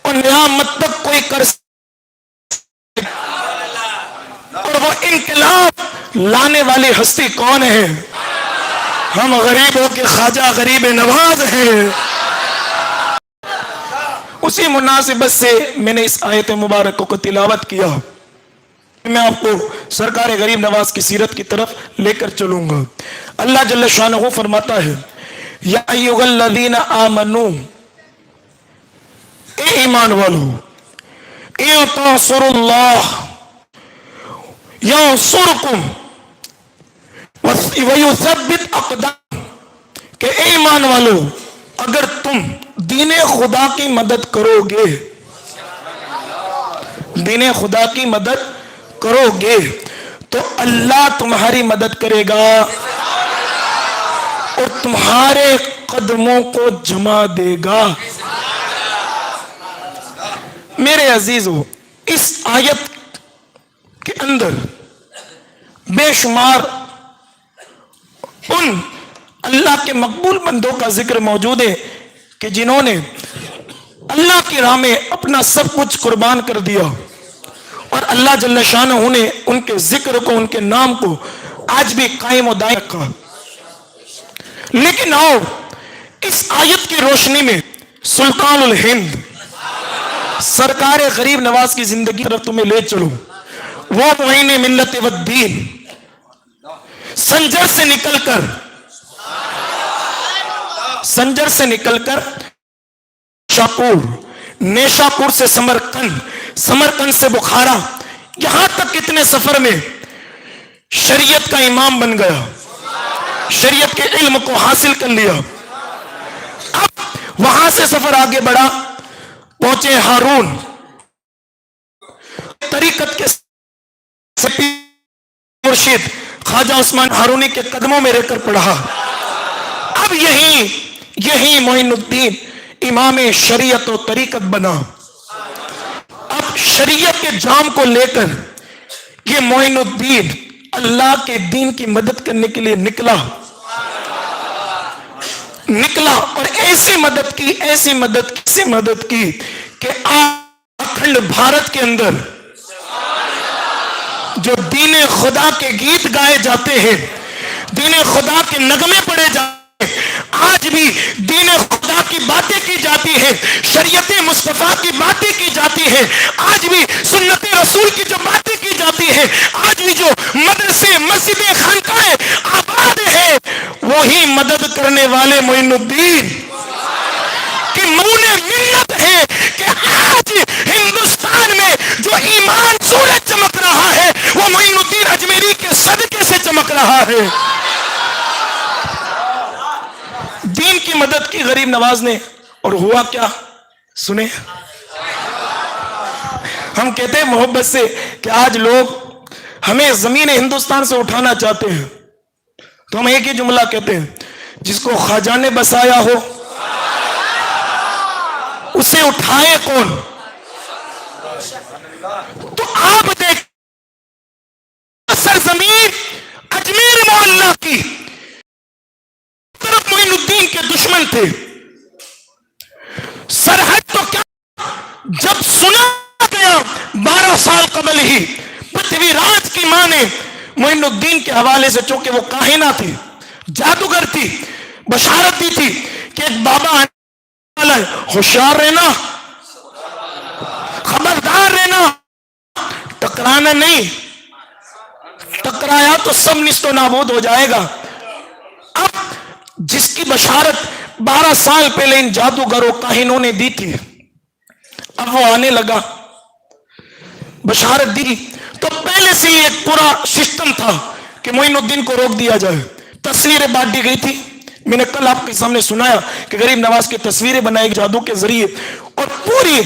اور نہ مت تک کوئی کر سکا. اور وہ انقلاب لانے والی ہستی کون ہے؟ ہم غریبوں کے خواجہ غریب نواز ہیں. اسی مناسبت سے میں نے اس آیت مبارکہ کو تلاوت کیا. میں آپ کو سرکار غریب نواز کی سیرت کی طرف لے کر چلوں گا. اللہ جل شانہ فرماتا ہے یا ایھا الذین آمنوا، اے ایمان والو، ان تنصروا اللہ ینصرکم ویثبت اقدامکم، کہ اے ایمان والو اگر تم دین خدا کی مدد کرو گے، دین خدا کی مدد کرو گے تو اللہ تمہاری مدد کرے گا اور تمہارے قدموں کو جما دے گا. میرے عزیزو، اس آیت کے اندر بے شمار ان اللہ کے مقبول بندوں کا ذکر موجود ہے کہ جنہوں نے اللہ کی راہ میں اپنا سب کچھ قربان کر دیا اور اللہ جل شانہ نے ان کے ذکر کو، ان کے نام کو آج بھی قائم و دائم رکھا. لیکن آؤ اس آیت کی روشنی میں سلطان الہند سرکار غریب نواز کی زندگی طرف تمہیں لے چلو. وہ معین ملت والدین سنجر سے نکل کر شاپور، نیشاپور سے سمرقند سے بخارا، یہاں تک کتنے سفر میں شریعت کا امام بن گیا، شریعت کے علم کو حاصل کر لیا. اب وہاں سے سفر آگے بڑھا، پہنچے ہارون، طریقت کے مرشد خواجہ عثمان ہارونی کے قدموں میں رہ کر پڑھا. اب یہی معین الدین امام شریعت و طریقت بنا. اب شریعت کے جام کو لے کر یہ معین الدین اللہ کے دین کی مدد کرنے کے لیے نکلا اور ایسی مدد کی کہ اکھنڈ بھارت کے اندر جو دین خدا کے گیت گائے جاتے ہیں، دین خدا کے نغمے پڑے جاتے ہیں، آج بھی دین خدا کی باتیں کی جاتی ہیں، شریعت مصطفیٰ کی باتیں کی جاتی ہیں، آج بھی سنت رسول کی جو باتیں کی جاتی ہیں، آج بھی جو مدرسے مسجدیں خانقاہیں آباد ہیں، وہی مدد کرنے والے معین الدین کی مون ملت ہے کہ آج ہندوستان میں جو ایمان سورج چمک رہا ہے وہ معین الدین اجمیری کے صدقے سے چمک رہا ہے. دین کی مدد کی غریب نواز نے، اور ہوا کیا سنیں. ہم کہتے ہیں محبت سے کہ آج لوگ ہمیں زمین ہندوستان سے اٹھانا چاہتے ہیں تو ہم ایک ہی جملہ کہتے ہیں، جس کو خواجہ نے بسایا ہو اسے اٹھائے کون. تو آپ دیکھ سرزمین اجمیر معلیٰ کی طرف معین الدین کے دشمن تھے. سرحد تو کیا، جب سنا گیا 12 سال قبل ہی پرتھوی راج کی ماں نے معین الدین کے حوالے سے، چونکہ وہ کاہنہ تھی، جادوگر تھی، بشارت دی تھی کہ ایک بابا آنے والا ہے، ہوشیار رہنا، خبردار رہنا، ٹکرانا نہیں، ٹکرایا تو سب نیست و نابود ہو جائے گا. اب جس کی بشارت 12 سال پہلے ان جادوگروں کاہنوں نے دی تھی، اب وہ آنے لگا، بشارت دی تو پہلے سے ہی ایک پورا سسٹم تھا کہ معین الدین کو روک دیا جائے. تصویریں بانٹی گئی تھی. میں نے کل آپ کے سامنے سنایا کہ غریب نواز کی تصویریں بنائی جادو کے ذریعے، اور پوری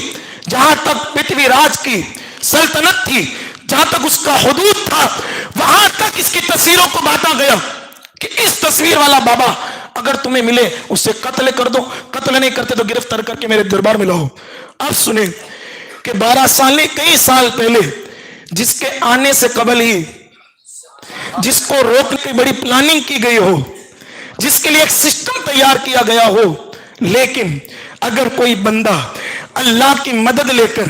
جہاں تک پرتھوی راج کی سلطنت تھی، جہاں تک اس کا حدود تھا، وہاں تک اس کی تصویروں کو بانٹا گیا. کہ اس تصویر والا بابا اگر تمہیں ملے اس سے قتل کر دو، قتل نہیں کرتے تو گرفتار کر کے میرے دربار میں لاؤ۔ اب سنیں کہ 12 سال نہیں کئی سال پہلے جس کے آنے سے قبل ہی جس کو روکنے کی بڑی پلاننگ کی گئی ہو، جس کے لیے ایک سسٹم تیار کیا گیا ہو، لیکن اگر کوئی بندہ اللہ کی مدد لے کر،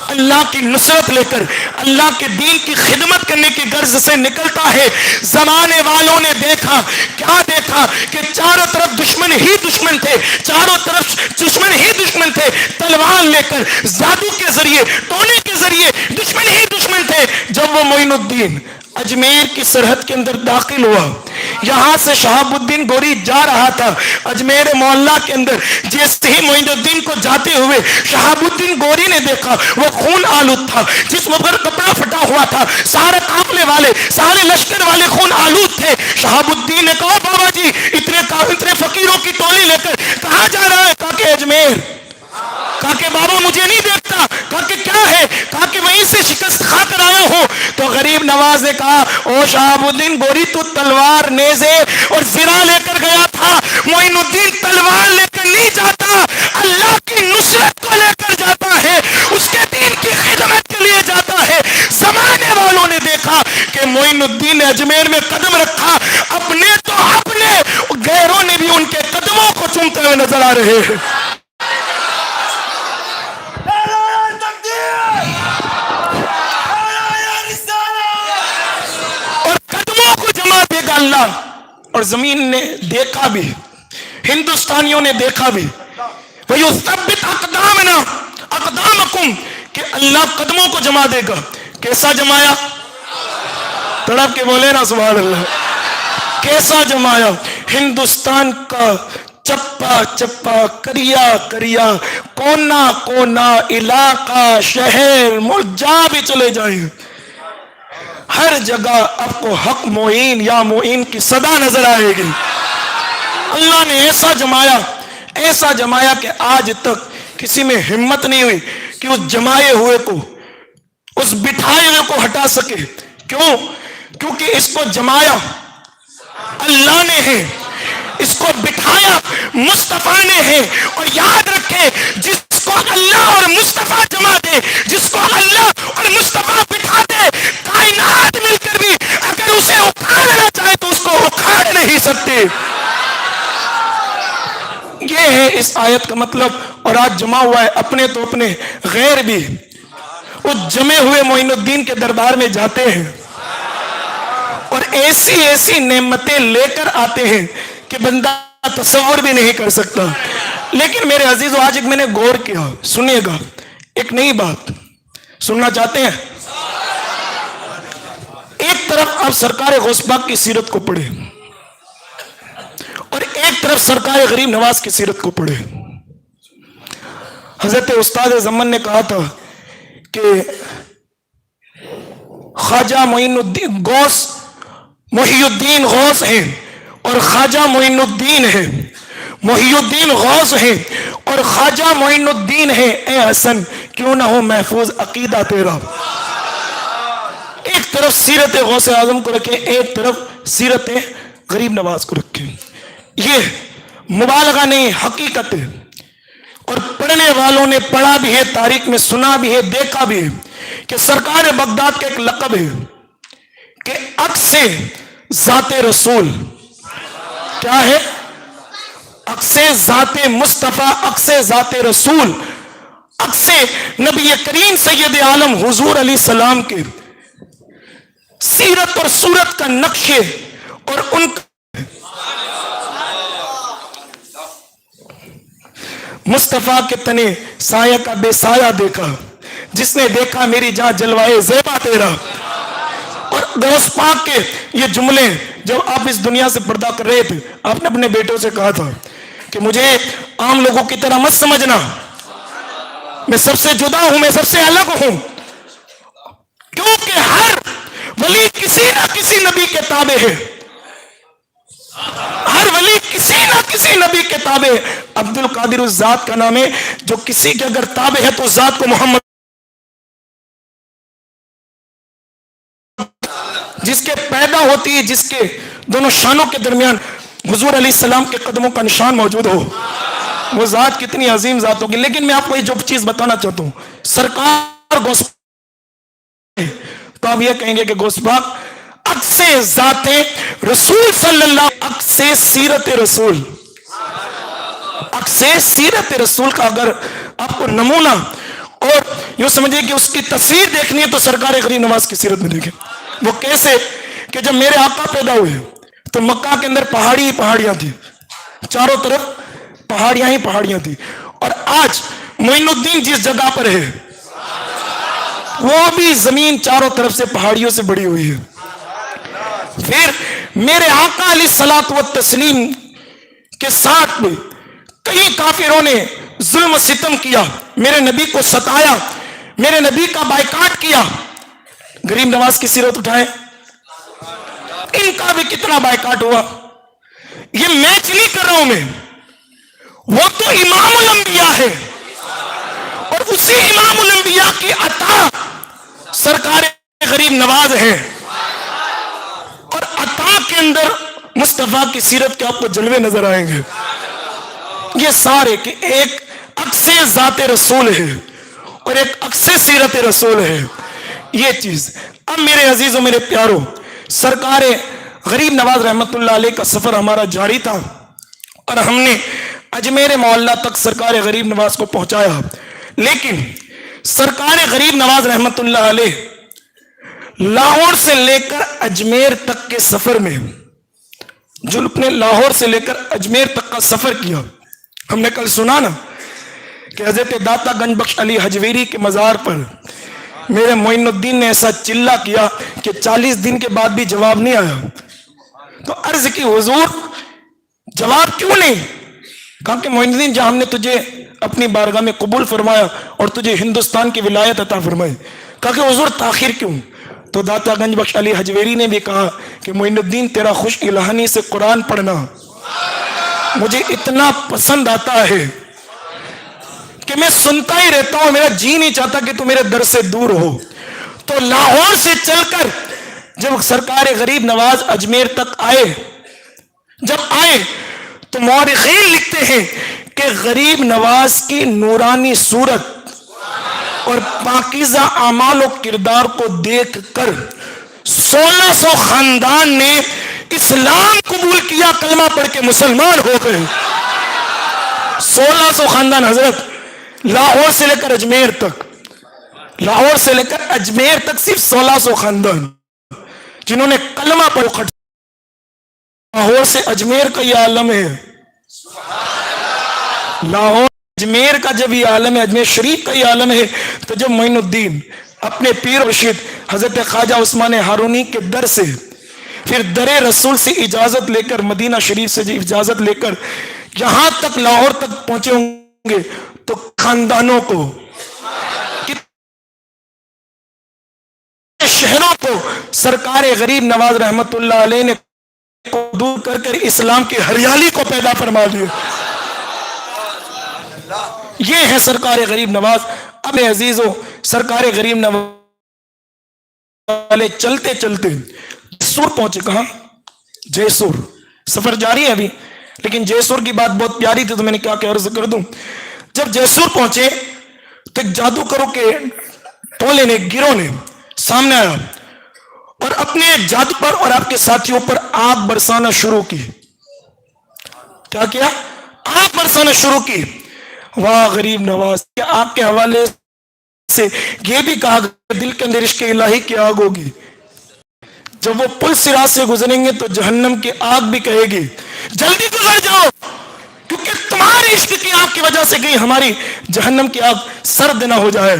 اللہ کی نصرت لے کر، اللہ کے دین کی خدمت کرنے کی غرض سے نکلتا ہے، زمانے والوں نے دیکھا، کیا دیکھا کہ چاروں طرف دشمن ہی دشمن تھے، چاروں طرف دشمن ہی دشمن تھے، تلوار لے کر، جادو کے ذریعے، ٹونے کے ذریعے دشمن ہی دشمن تھے۔ جب وہ معین الدین اجمیر کی سرحد کے اندر داخل ہوا، یہاں سے شہاب الدین گوری جا رہا تھا اجمیر محلہ کے اندر، جیسے ہی معین الدین کو جاتے ہوئے شہاب الدین گوری نے دیکھا، وہ خون آلود تھا، جس پر کپڑا پھٹا ہوا تھا، سارے قافلے والے، سارے لشکر والے خون آلود تھے۔ شہاب الدین نے کہا بابا جی اتنے فقیروں کی ٹولی لے کر کہاں جا رہا ہے؟ کہا کہ اجمیر۔ کہا کہ بابا مجھے نہیں دیکھتا۔ کہا کہ کیا ہے؟ کہا کہ وہیں سے شکست کھا کر آیا ہوں۔ تو غریب نواز نے کہا او شہاب الدین گوری تو تلوار، نیزے اور زرہ لے کر گیا تھا، معین الدین تلوار لے کر نہیں جاتا، اللہ کی نصرت کو لے کر جاتا ہے، اس کے دین کی خدمت کے لیے جاتا ہے۔ زمانے والوں نے دیکھا کہ معین الدین نے اجمیر میں قدم رکھا، اپنے تو اپنے، غیروں نے بھی ان کے قدموں کو چومتے ہوئے نظر آ رہے ہیں۔ اللہ اور زمین نے دیکھا بھی، ہندوستانیوں نے دیکھا بھی، وَيُثَبِّتْ أَقْدَامَكُمْ کہ اللہ قدموں کو جما دے گا۔ کیسا جمایا؟ تڑپ کے بولے نا سبحان اللہ۔ کیسا جمایا؟ ہندوستان کا چپا چپا، کریا کریا، کونا کونا، علاقہ، شہر، ملک، جہاں بھی چلے جائیں، ہر جگہ آپ کو حق معین یا معین کی صدا نظر آئے گی۔ اللہ نے ایسا جمایا کہ آج تک کسی میں ہمت نہیں ہوئی کہ اس جمائے ہوئے کو، اس بٹھائے ہوئے کو ہٹا سکے۔ کیوں؟ کیونکہ اس کو جمایا اللہ نے ہے، اس کو بٹھایا مصطفیٰ نے ہے۔ اور یاد رکھے جس کو اللہ اور مصطفیٰ جما دے، جس کو اللہ اور مصطفیٰ بٹھا دے، کائنات مل کر بھی اگر اسے اکھاڑنا چاہے تو اس کو اکھاڑ نہیں سکتے۔ یہ ہے اس آیت کا مطلب۔ اور آج جمع ہوا ہے اپنے تو اپنے، غیر بھی اس جمے ہوئے معین الدین کے دربار میں جاتے ہیں اور ایسی نعمتیں لے کر آتے ہیں کہ بندہ تصور بھی نہیں کر سکتا۔ لیکن میرے عزیزو آج ایک میں نے غور کیا، سنیے گا ایک نئی بات، سننا چاہتے ہیں؟ ایک طرف آپ سرکار غوث پاک کی سیرت کو پڑھیں اور ایک طرف سرکار غریب نواز کی سیرت کو پڑھیں۔ حضرت استاد زمن نے کہا تھا کہ خواجہ معین الدین غوث، محی الدین غوث ہیں اور خواجہ معین الدین ہے، محی الدین غوث ہے اور خواجہ معین الدین ہے۔ اے حسن کیوں نہ ہو محفوظ عقیدہ تیرا۔ ایک طرف سیرت غوث اعظم کو رکھیں، ایک طرف سیرت غریب نواز کو رکھیں۔ یہ مبالغہ نہیں، حقیقت ہے۔ اور پڑھنے والوں نے پڑھا بھی ہے، تاریخ میں سنا بھی ہے، دیکھا بھی ہے کہ سرکار بغداد کا ایک لقب ہے کہ عکس ذات رسول، کیا ہے؟ عکس ذات مصطفیٰ، عکس ذات رسول، عکس نبی کریم سید عالم حضور علیہ السلام کے سیرت اور صورت کا نقشے اور ان کا مصطفیٰ کے تنے سایہ کا بے سایہ دیکھا، جس نے دیکھا میری جاں جلوائے زیبا تیرا۔ اور غوث پاک کے یہ جملے جب آپ اس دنیا سے پردہ کر رہے تھے، آپ نے اپنے بیٹوں سے کہا تھا کہ مجھے عام لوگوں کی طرح مت سمجھنا، میں سب سے جدا ہوں، میں سب سے الگ ہوں، کیونکہ ہر ولی کسی نہ کسی نبی کے تابع ہے، ہر ولی کسی نہ کسی نبی کے تابع ہے۔ عبد القادر اس ذات کا نام ہے جو کسی کے اگر تابع ہے تو اس ذات کو محمد جس کے پیدا ہوتی ہے، جس کے دونوں شانوں کے درمیان حضور علیہ السلام کے قدموں کا نشان موجود ہو، وہ ذات کتنی عظیم ذات ہوگی. لیکن میں آپ کو یہ جو چیز بتانا چاہتا ہوں، سرکار غوث تو آپ یہ کہیں گے کہ غوث پاک عکس ذات رسول صلی اللہ، عکس سیرت رسول، عکس سیرت رسول کا اگر آپ کو نمونہ اور یوں سمجھے کہ اس کی تصویر دیکھنی ہے تو سرکار غریب نواز کی سیرت میں دیکھیں. وہ کیسے کہ جب میرے آقا پیدا ہوئے تو مکہ کے اندر پہاڑی ہی پہاڑیاں تھیں، چاروں طرف پہاڑیاں ہی پہاڑیاں تھیں. اور آج معین الدین جس جگہ پر ہے وہ بھی زمین چاروں طرف سے پہاڑیوں سے بڑی ہوئی ہے. پھر میرے آقا علیہ الصلوۃ والتسلیم کے ساتھ میں کئی کافروں نے ظلم و ستم کیا، میرے نبی کو ستایا، میرے نبی کا بائیکاٹ کیا. غریب نواز کی سیرت اٹھائیں، ان کا بھی کتنا بائیکاٹ ہوا. یہ میچ نہیں کر رہا ہوں میں، وہ تو امام الانبیاء ہے، اور اسی امام الانبیاء کی عطا سرکار غریب نواز ہے. اور عطا کے اندر مصطفیٰ کی سیرت کے آپ کو جلوے نظر آئیں گے. یہ سارے کہ ایک عکس ذات رسول ہے اور ایک عکس سیرت رسول ہے. یہ چیز اب میرے عزیزوں، میرے پیاروں، سرکار غریب نواز رحمت اللہ علیہ کا سفر ہمارا جاری تھا اور ہم نے اجمیر معلیٰ تک سرکار غریب نواز کو پہنچایا. لیکن سرکار غریب نواز رحمت اللہ علیہ لاہور سے لے کر اجمیر تک کے سفر میں، جو اپنے لاہور سے لے کر اجمیر تک کا سفر کیا، ہم نے کل سنا نا کہ حضرت داتا گنج بخش علی حجویری کے مزار پر میرے معین الدین نے ایسا چلہ کیا کہ 40 دن کے بعد بھی جواب نہیں آیا. تو عرض کی حضور جواب کیوں نہیں؟ کہا کہ معین الدین جہاں ہم نے تجھے اپنی بارگاہ میں قبول فرمایا اور تجھے ہندوستان کی ولایت عطا فرمائی. کہا کہ حضور تاخیر کیوں؟ تو داتا گنج بخش علی حجویری نے بھی کہا کہ معین الدین تیرا خوش الہانی سے قرآن پڑھنا مجھے اتنا پسند آتا ہے کہ میں سنتا ہی رہتا ہوں، میرا جی نہیں چاہتا کہ تو میرے در سے دور ہو. تو لاہور سے چل کر جب سرکار غریب نواز اجمیر تک آئے، جب آئے تو مورخین لکھتے ہیں کہ غریب نواز کی نورانی صورت اور پاکیزہ اعمال و کردار کو دیکھ کر 1600 خاندان نے اسلام قبول کیا، کلمہ پڑھ کے مسلمان ہو گئے. 1600 خاندان حضرت، لاہور سے لے کر اجمیر تک، لاہور سے لے کر اجمیر تک صرف 1600 خاندان جنہوں نے کلمہ پڑھ. لاہور سے اجمیر کا یہ عالم ہے، لاہور اجمیر کا جب یہ عالم ہے، اجمیر شریف کا یہ عالم ہے. تو جب معین الدین اپنے پیر رشید حضرت خواجہ عثمان ہارونی کے در سے، پھر در رسول سے اجازت لے کر، مدینہ شریف سے اجازت لے کر یہاں تک لاہور تک پہنچے ہوں گے تو خاندانوں کو، شہروں کو سرکار غریب نواز رحمت اللہ علیہ نے دور کر کر اسلام کی ہریالی کو پیدا فرما دیا. یہ ہے سرکار غریب نواز. اب عزیزو، سرکار غریب نواز والے چلتے چلتے جیسور پہنچے. کہاں؟ جیسور. سفر جاری ہے ابھی، لیکن جیسور کی بات بہت پیاری تھی تو میں نے کہا کہ عرض کر دوں. جب جیسور پہنچے تو ایک جادوگروں کے ٹولے نے، گروہ نے سامنے آیا اور اپنے جادو پر اور آپ کے ساتھیوں پر آگ برسانا شروع کی. کیا کیا؟ آگ برسانا شروع کی. واہ غریب نواز، آگ کے حوالے سے یہ بھی کہا کہ دل کے اندر عشق الہی کی آگ ہوگی، جب وہ پل صراط سے گزریں گے تو جہنم کی آگ بھی کہے گی جلدی گزر جاؤ، کیونکہ تمہاری عشق کی آگ کی وجہ سے کہیں ہماری جہنم کی آگ سرد نہ ہو جائے.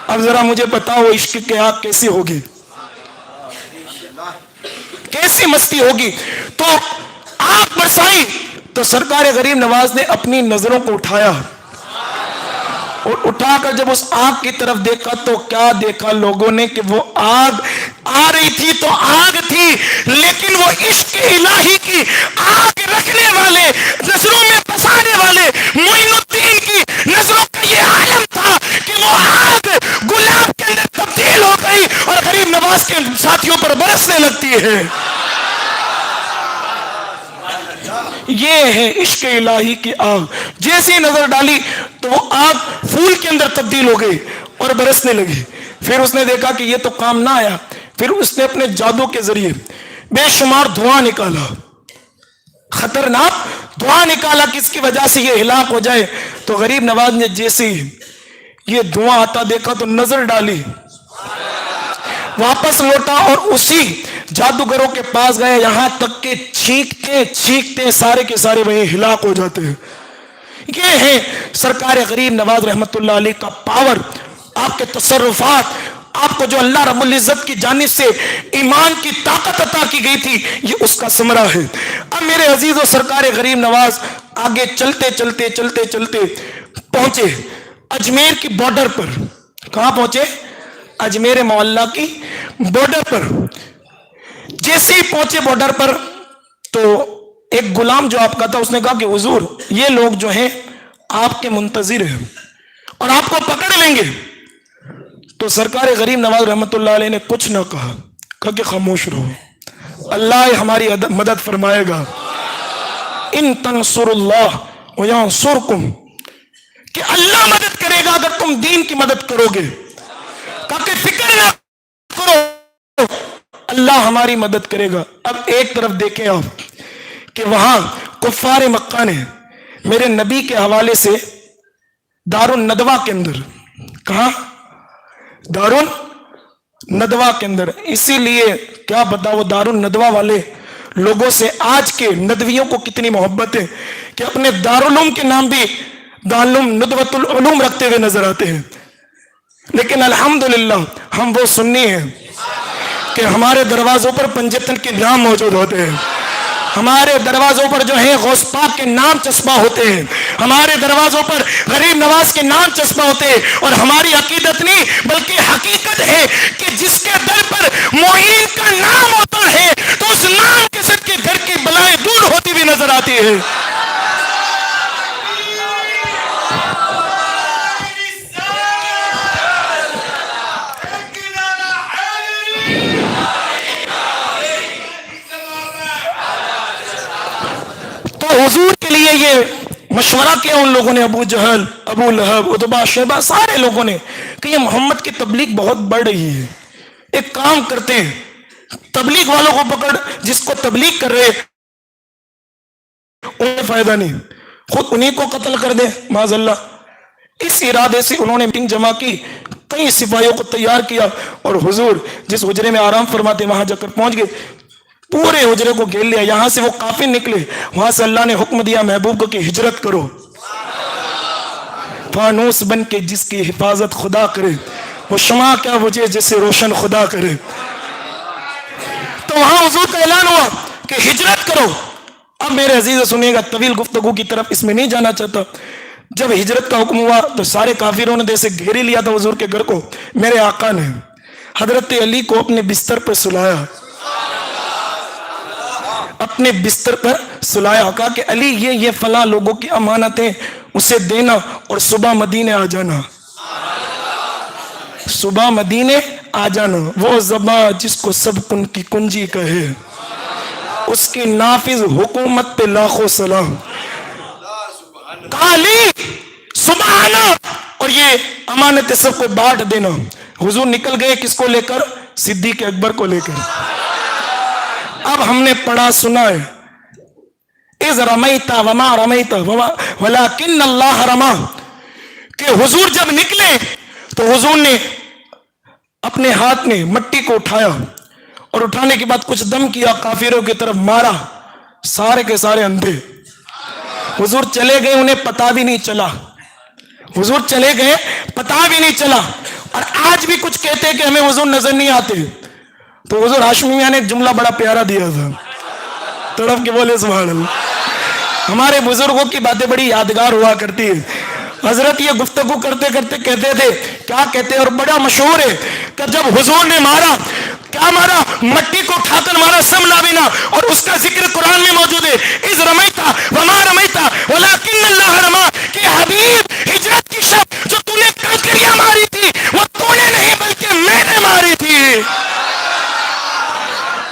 اب ذرا مجھے بتاؤ وہ عشق کی آگ کیسی ہوگی، کیسی مستی ہوگی. تو آگ برسائی تو سرکار غریب نواز نے اپنی نظروں کو اٹھایا اور اٹھا کر جب اس آگ کی طرف دیکھا تو کیا دیکھا لوگوں نے کہ وہ آگ آ رہی تھی تو آگ تھی، لیکن وہ عشق الہی کی آگ رکھنے والے، نظروں میں بسانے والے معین الدین کی نظروں کا یہ عالم تھا کہ وہ آگ گلاب کے اندر تبدیل ہو گئی اور غریب نواز کے ساتھیوں پر برسنے لگ آتی ہے. یہ ہے عشق الہی کی آگ. جیسی نظر ڈالی تو وہ آگ پھول کے اندر تبدیل ہو گئی اور برسنے لگی. پھر اس نے دیکھا کہ یہ تو کام نہ آیا. پھر اس نے اپنے جادو کے ذریعے بے شمار دھواں نکالا, خطرناک دعا نکالا کہ اس کی وجہ سے یہ ہلاک ہو جائے. تو غریب نواز نے جیسے ہی یہ دعا آتا دیکھا تو نظر ڈالی, واپس لوٹا اور اسی جادوگروں کے پاس گئے, یہاں تک کہ چھینکتے چھینکتے سارے کے سارے وہیں ہلاک ہو جاتے ہیں. یہ ہے سرکار غریب نواز رحمت اللہ علیہ کا پاور, آپ کے تصرفات, آپ کو جو اللہ رب العزت کی جانب سے ایمان کی طاقت عطا کی گئی تھی, یہ اس کا ثمرہ ہے. اب میرے عزیزو, سرکار غریب نواز آگے چلتے چلتے چلتے چلتے پہنچے اجمیر کی بارڈر پر. کہاں پہنچے؟ اجمیر معلیٰ کی بارڈر پر. جیسے ہی پہنچے بارڈر پر تو ایک غلام جو آپ کا تھا, اس نے کہا کہ حضور یہ لوگ جو ہیں آپ کے منتظر ہیں اور آپ کو پکڑ لیں گے. تو سرکار غریب نواز رحمت اللہ علیہ نے کچھ نہ کہا, کہا کہ خاموش رہو, اللہ ہماری مدد فرمائے گا. ان تنصر اللہ وینصرکم, کہ اللہ مدد کرے گا اگر تم دین کی مدد کرو گے. کہا کہ فکر نہ کرو, اللہ ہماری مدد کرے گا. اب ایک طرف دیکھیں آپ کہ وہاں کفار مکہ نے میرے نبی کے حوالے سے دار الندوہ کے اندر, کہاں؟ دار الندوہ کے اندر. اسی لیے کیا پتا وہ دار الندوہ والے لوگوں سے آج کے ندویوں کو کتنی محبت ہے کہ اپنے دارالعلوم کے نام بھی دارالعلوم ندوۃ العلوم رکھتے ہوئے نظر آتے ہیں. لیکن الحمدللہ ہم وہ سنی ہیں کہ ہمارے دروازوں پر پنجتن کے نام موجود ہوتے ہیں, ہمارے دروازوں پر جو ہیں غوث پاک کے نام چسپاں ہوتے ہیں, ہمارے دروازوں پر غریب نواز کے نام چسپاں ہوتے ہیں. اور ہماری عقیدت نہیں بلکہ حقیقت ہے کہ جس کے در پر معین کا نام ہوتا ہے تو اس نام کے صدقے گھر کی بلائیں دور ہوتی بھی نظر آتی ہے. حضور کے لیے یہ مشورہ کیا ان لوگوں نے, ابو جہل, ابو لہب, عتبہ, شیبہ, سارے لوگوں نے, کہ یہ محمد کی تبلیغ بہت بڑھ رہی ہے, ایک کام کرتے ہیں, تبلیغ والوں کو پکڑ, جس کو تبلیغ کر رہے انہیں فائدہ نہیں, خود انہیں کو قتل کر دیں معاذ اللہ. اس ارادے سے انہوں نے میٹنگ جمع کی, کئی سپاہیوں کو تیار کیا, اور حضور جس حجرے میں آرام فرماتے وہاں جا کر پہنچ گئے, پورے حجرے کو گھیر لیا. یہاں سے وہ کافر نکلے, وہاں سے اللہ نے حکم دیا محبوب کو کہ ہجرت کرو, فانوس بن کے جس کی حفاظت خدا کرے, وہ شمع کیا بجھے جسے روشن خدا کرے. تو وہاں حضور کا اعلان ہوا کہ ہجرت کرو. اب میرے عزیز سنیے گا, طویل گفتگو کی طرف اس میں نہیں جانا چاہتا. جب ہجرت کا حکم ہوا تو سارے کافروں نے جیسے گھیری لیا تھا حضور کے گھر کو. میرے آقا نے حضرت علی کو اپنے بستر پر سلایا, اپنے بستر پر سلایا, کہا کہ علی یہ فلاں لوگوں کی امانتیں اسے دینا اور صبح مدینے آ جانا, صبح مدینے آ جانا. وہ زباں جس کو سب کن کی کنجی کہے, اس کی نافذ حکومت پہ لاکھوں سلام. کہا علی صبح آنا اور یہ امانتیں سب کو بانٹ دینا. حضور نکل گئے کس کو لے کر؟ صدیق اکبر کو لے کر. اب ہم نے پڑھا سنا ہے, اذ رمیت وما رمیت ولکن اللہ رما, کہ حضور جب نکلے تو حضور نے اپنے ہاتھ میں مٹی کو اٹھایا اور اٹھانے کے بعد کچھ دم کیا, کافروں کی طرف مارا, سارے کے سارے اندھے. حضور چلے گئے, انہیں پتا بھی نہیں چلا, حضور چلے گئے پتا بھی نہیں چلا. اور آج بھی کچھ کہتے ہیں کہ ہمیں حضور نظر نہیں آتے. تو حضور ہاشمی میاں نے ایک جملہ بڑا پیارا دیا تھا, تڑپ کے بولے سبحان اللہ. ہمارے بزرگوں کی باتیں بڑی یادگار ہوا کرتی ہے. حضرت یہ گفتگو کرتے کرتے کہتے تھے, کیا کہتے ہیں, اور بڑا مشہور ہے کہ جب حضور نے مارا, کیا مارا؟ مٹی کو اٹھا کر مارا, سملا بنا, اور اس کا ذکر قرآن میں موجود ہے, اذ رمیتا وما رمیتا ولکن اللہ رما, کہ حبیب ہجرت کی شب جو تو نے کنکریاں ماری تھی وہ تو نے نہیں بلکہ میں نے ماری تھی.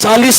40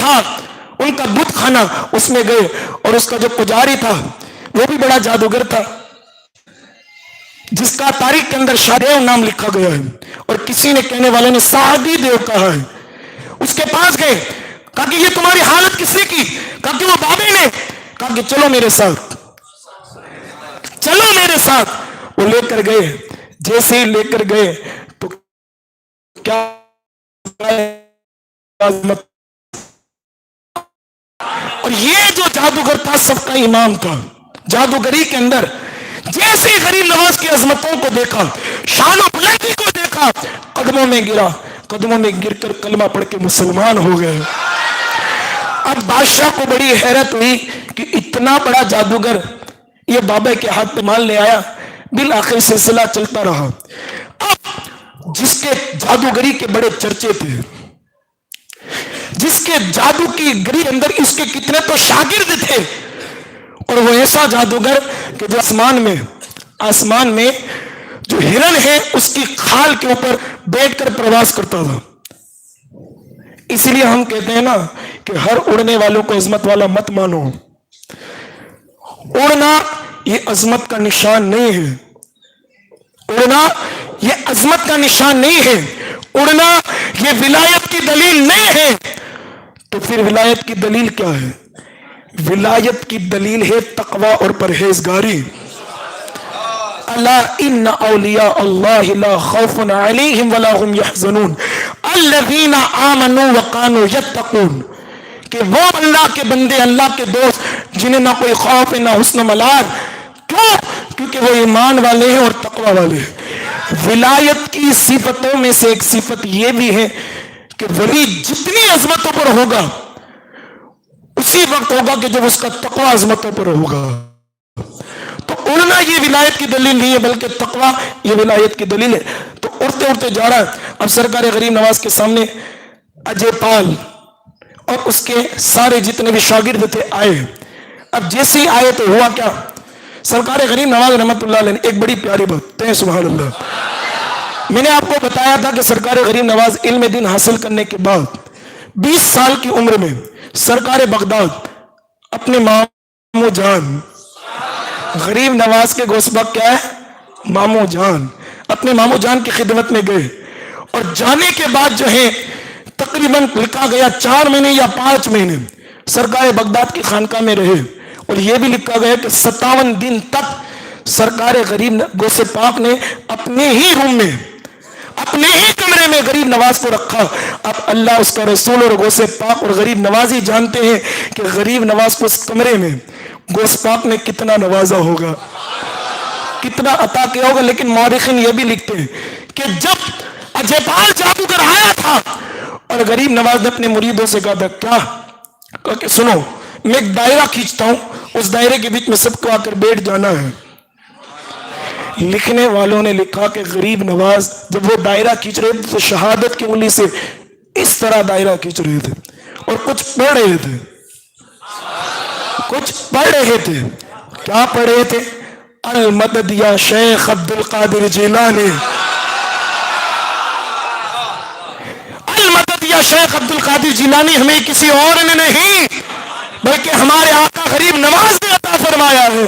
تھا ان کا بت خانہ، اس میں گئے اور اس کا جو پجاری تھا وہ بھی بڑا جادوگر تھا، جس کا تاریخ کے اندر شاہدیو نام لکھا گیا ہے، اور کسی نے کہنے والے نے سعدی دیو کہا ہے۔ اس کے پاس گئے، کہا کہ یہ تمہاری حالت کس نے کی؟ کہا کہ وہ بابے نے۔ کہا کہ چلو میرے ساتھ، چلو میرے ساتھ۔ وہ لے کر گئے، جیسے ہی لے کر گئے تو کیا اور یہ جو جادوگر تھا سب کا امام تھا جادوگری کے اندر، جیسے ہی غریب نواز کی عظمتوں کو دیکھا، شان و بلندی کو دیکھا، قدموں میں گرا، قدموں میں گر کر کلمہ پڑھ کے مسلمان ہو گئے۔ اب بادشاہ کو بڑی حیرت ہوئی کہ اتنا بڑا جادوگر یہ بابا کے ہاتھ پہ مال لے آیا۔ بالآخر سلسلہ چلتا رہا۔ اب جس کے جادوگری کے بڑے چرچے تھے، جس کے جادو کی گری اندر اس کے کتنے تو شاگرد تھے، اور وہ ایسا جادوگر کہ جو آسمان میں جو ہرن ہے اس کی کھال کے اوپر بیٹھ کر پرواز کرتا تھا۔ اسی لیے ہم کہتے ہیں نا کہ ہر اڑنے والوں کو عظمت والا مت مانو۔ اڑنا یہ عظمت کا نشان نہیں ہے، اڑنا یہ عظمت کا نشان نہیں ہے، اڑنا یہ ولایت کی دلیل نہیں ہے۔ تو پھر ولایت کی دلیل کیا ہے؟ ولایت کی دلیل ہے تقوی اور پرہیزگاری۔ الا ان اولیاء اللہ لا خوف علیہم ولا هم يحزنون الذین آمنوا وكانوا يتقون، کہ وہ اللہ کے بندے، اللہ کے دوست جنہیں نہ کوئی خوف ہے نہ حزن و ملال۔ کیوں؟ کیونکہ وہ ایمان والے ہیں اور تقوی والے ہیں۔ ولایت کی صفتوں میں سے ایک صفت یہ بھی ہے کہ ولی جتنی عظمتوں پر ہوگا اسی وقت ہوگا کہ جب اس کا تقوی عظمتوں پر ہوگا۔ تو اڑنا یہ ولایت کی دلیل نہیں ہے، بلکہ تقوی یہ ولایت کی دلیل ہے۔ تو اڑتے اڑتے جا رہا ہے۔ اب سرکار غریب نواز کے سامنے اجے پال اور اس کے سارے جتنے بھی شاگرد تھے آئے۔ اب جیسے ہی آئے تو ہوا کیا؟ سرکار غریب نواز رحمت اللہ علیہ نے ایک بڑی پیاری بات کہیں سبحان اللہ۔ میں نے آپ کو بتایا تھا کہ سرکار غریب نواز علم دین حاصل کرنے کے بعد 20 سال کی عمر میں سرکار بغداد اپنے مامو جان غریب نواز کے گوسبک کیا ہے؟ مامو جان، اپنے مامو جان کی خدمت میں گئے، اور جانے کے بعد جو ہے تقریباً لکھا گیا 4 مہینے یا 5 مہینے سرکار بغداد کی خانقاہ میں رہے، اور یہ بھی لکھا گیا کہ 57 دن تک سرکار غریب غوث پاک نے اپنے ہی روم میں، اپنے ہی کمرے میں غریب نواز کو رکھا۔ اب اللہ، اس کا رسول اور غوث پاک اور غریب نواز ہی جانتے ہیں کہ غریب نواز کو اس کمرے میں غوث پاک نے کتنا نوازا ہوگا، کتنا عطا کیا ہوگا۔ لیکن مورخین یہ بھی لکھتے ہیں کہ جب اجے پال جادوگر آیا تھا اور غریب نواز نے اپنے مریدوں سے کہا تھا کیا؟ کہا کہ سنو، میں ایک دائرہ کھینچتا ہوں، اس دائرے کے بیچ میں سب کو آ کر بیٹھ جانا ہے۔ لکھنے والوں نے لکھا کہ غریب نواز جب وہ دائرہ کھینچ رہے تھے تو شہادت کی انگلی سے اس طرح دائرہ کھینچ رہے تھے، اور کچھ پڑھ رہے تھے، کچھ پڑھ رہے تھے۔ کیا پڑھ رہے تھے؟ المدد یا شیخ عبد القادر جیلانی، المدد یا شیخ عبد القادر جیلانی، ہمیں کسی اور نے نہیں بلکہ ہمارے آقا غریب نواز نے عطا فرمایا ہے۔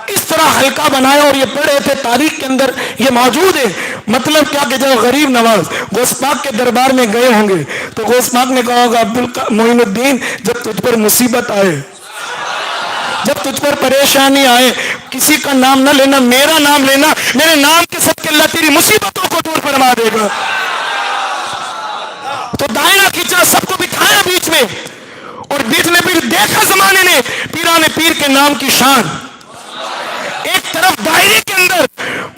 اس طرح حلقہ بنایا اور یہ پڑھ رہے تھے۔ تاریخ کے اندر یہ موجود ہے۔ مطلب کیا کہ جب غریب نواز غوث پاک کے دربار میں گئے ہوں گے تو غوث پاک نے کہا ہوگا معین الدین، جب تجھ پر مصیبت آئے، جب تجھ پر پریشانی آئے، کسی کا نام نہ لینا، میرا نام لینا، میرے نام کے صدقے اللہ تیری مصیبتوں کو دور فرما دے گا۔ تو دائرہ کھینچا، سب کو بٹھایا بیچ میں، اور بیچ میں پھر دیکھا زمانے نے پیران پیر کے نام کی شان۔ ایک طرف دائرے کے اندر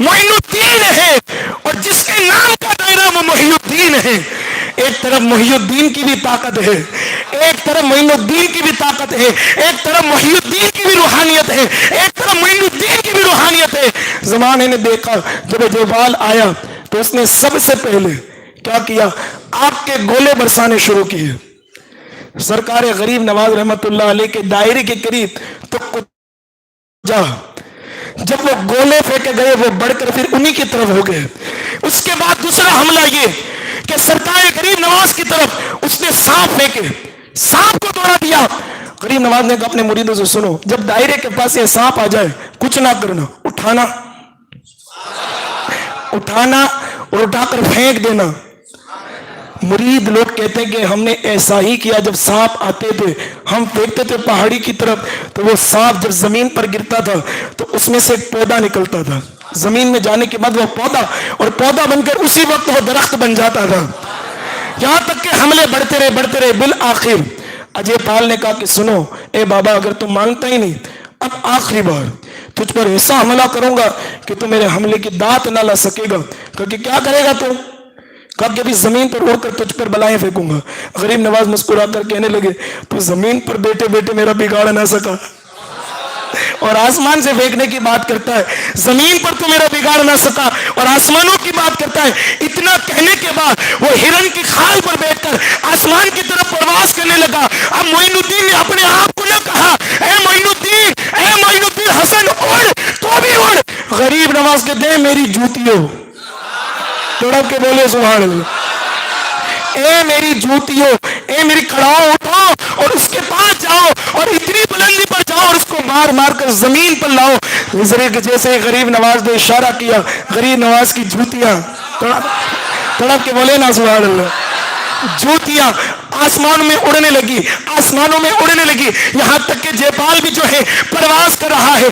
معین الدین ہے، اور جس کے نام کا دائرہ وہ محی الدین ہے۔ ایک طرف محی الدین کی بھی طاقت ہے، ایک طرف معین الدین کی بھی طاقت ہے، ایک طرف محی الدین کی بھی روحانیت ہے، ایک طرف معین الدین کی بھی روحانیت ہے۔ زمانے نے دیکھا جب جوبال آیا تو اس نے سب سے پہلے کیا کیا؟ آگ کے گولے برسانے شروع کیے۔ سرکار غریب نواز رحمت اللہ علیہ کے دائرے کے قریب تو جا، جب وہ گولے پھینکے گئے وہ بڑھ کر پھر انہی کی طرف ہو گئے۔ اس کے بعد دوسرا حملہ یہ کہ سرکار غریب نواز کی طرف اس نے سانپ پھینکے، سانپ کو توڑا دیا. غریب نواز نے کہا اپنے مریدوں سے سنو، جب دائرے کے پاس یہ سانپ آ جائے کچھ نہ کرنا، اٹھانا اور اٹھا کر پھینک دینا. مرید لوگ کہتے ہیں کہ ہم نے ایسا ہی کیا. جب سانپ آتے تھے ہم پھینکتے تھے پہاڑی کی طرف، تو وہ سانپ جب زمین پر گرتا تھا تو اس میں سے ایک پودا نکلتا تھا. زمین میں جانے کے بعد وہ پودا، اور پودا بن کر اسی وقت وہ درخت بن جاتا تھا. یہاں تک کہ حملے بڑھتے رہے. بالآخر اجے پال نے کہا کہ سنو اے بابا، اگر تم مانتا ہی نہیں، اب آخری بار تجھ پر ایسا حملہ کروں گا کہ تم میرے حملے کی دات نہ لا سکے گا. کہا کہ کیا کرے گا تو؟ کہا کہ ابھی زمین پر اڑ کر تجھ پر بلائیں پھینکوں گا. غریب نواز مسکرا کر کہنے لگے تو زمین پر بیٹھے بیٹھے میرا بگاڑ نہ سکا اور آسمان سے پھینکنے کی بات کرتا ہے. زمین پر تو میرا بگاڑ نہ سکا اور آسمانوں کی بات کرتا ہے. اتنا کہنے کے بعد وہ ہرن کی کھال پر بیٹھ کر آسمان کی طرف پرواز کرنے لگا. اب معین الدین نے اپنے آپ کو نہ کہا اے معین الدین حسن اڑ، تو بھی اڑ. غریب نواز کہتے ہیں میری جوتیوں، تڑپ کے بولے سبحان اللہ. اے میری جوتیوں، اے میری کڑاؤں، اٹھاؤ اور اس کے پاس جاؤ اور اتنی بلندی پر جاؤ اور اس کو مار مار کر زمین پر لاؤ. جیسے غریب نواز نے اشارہ کیا، غریب نواز کی جوتیاں تڑپ کے بولے نا سبحان اللہ. جوتیاں آسمانوں میں اڑنے لگی. یہاں تک کہ جے پال بھی جو ہے پرواز کر رہا ہے.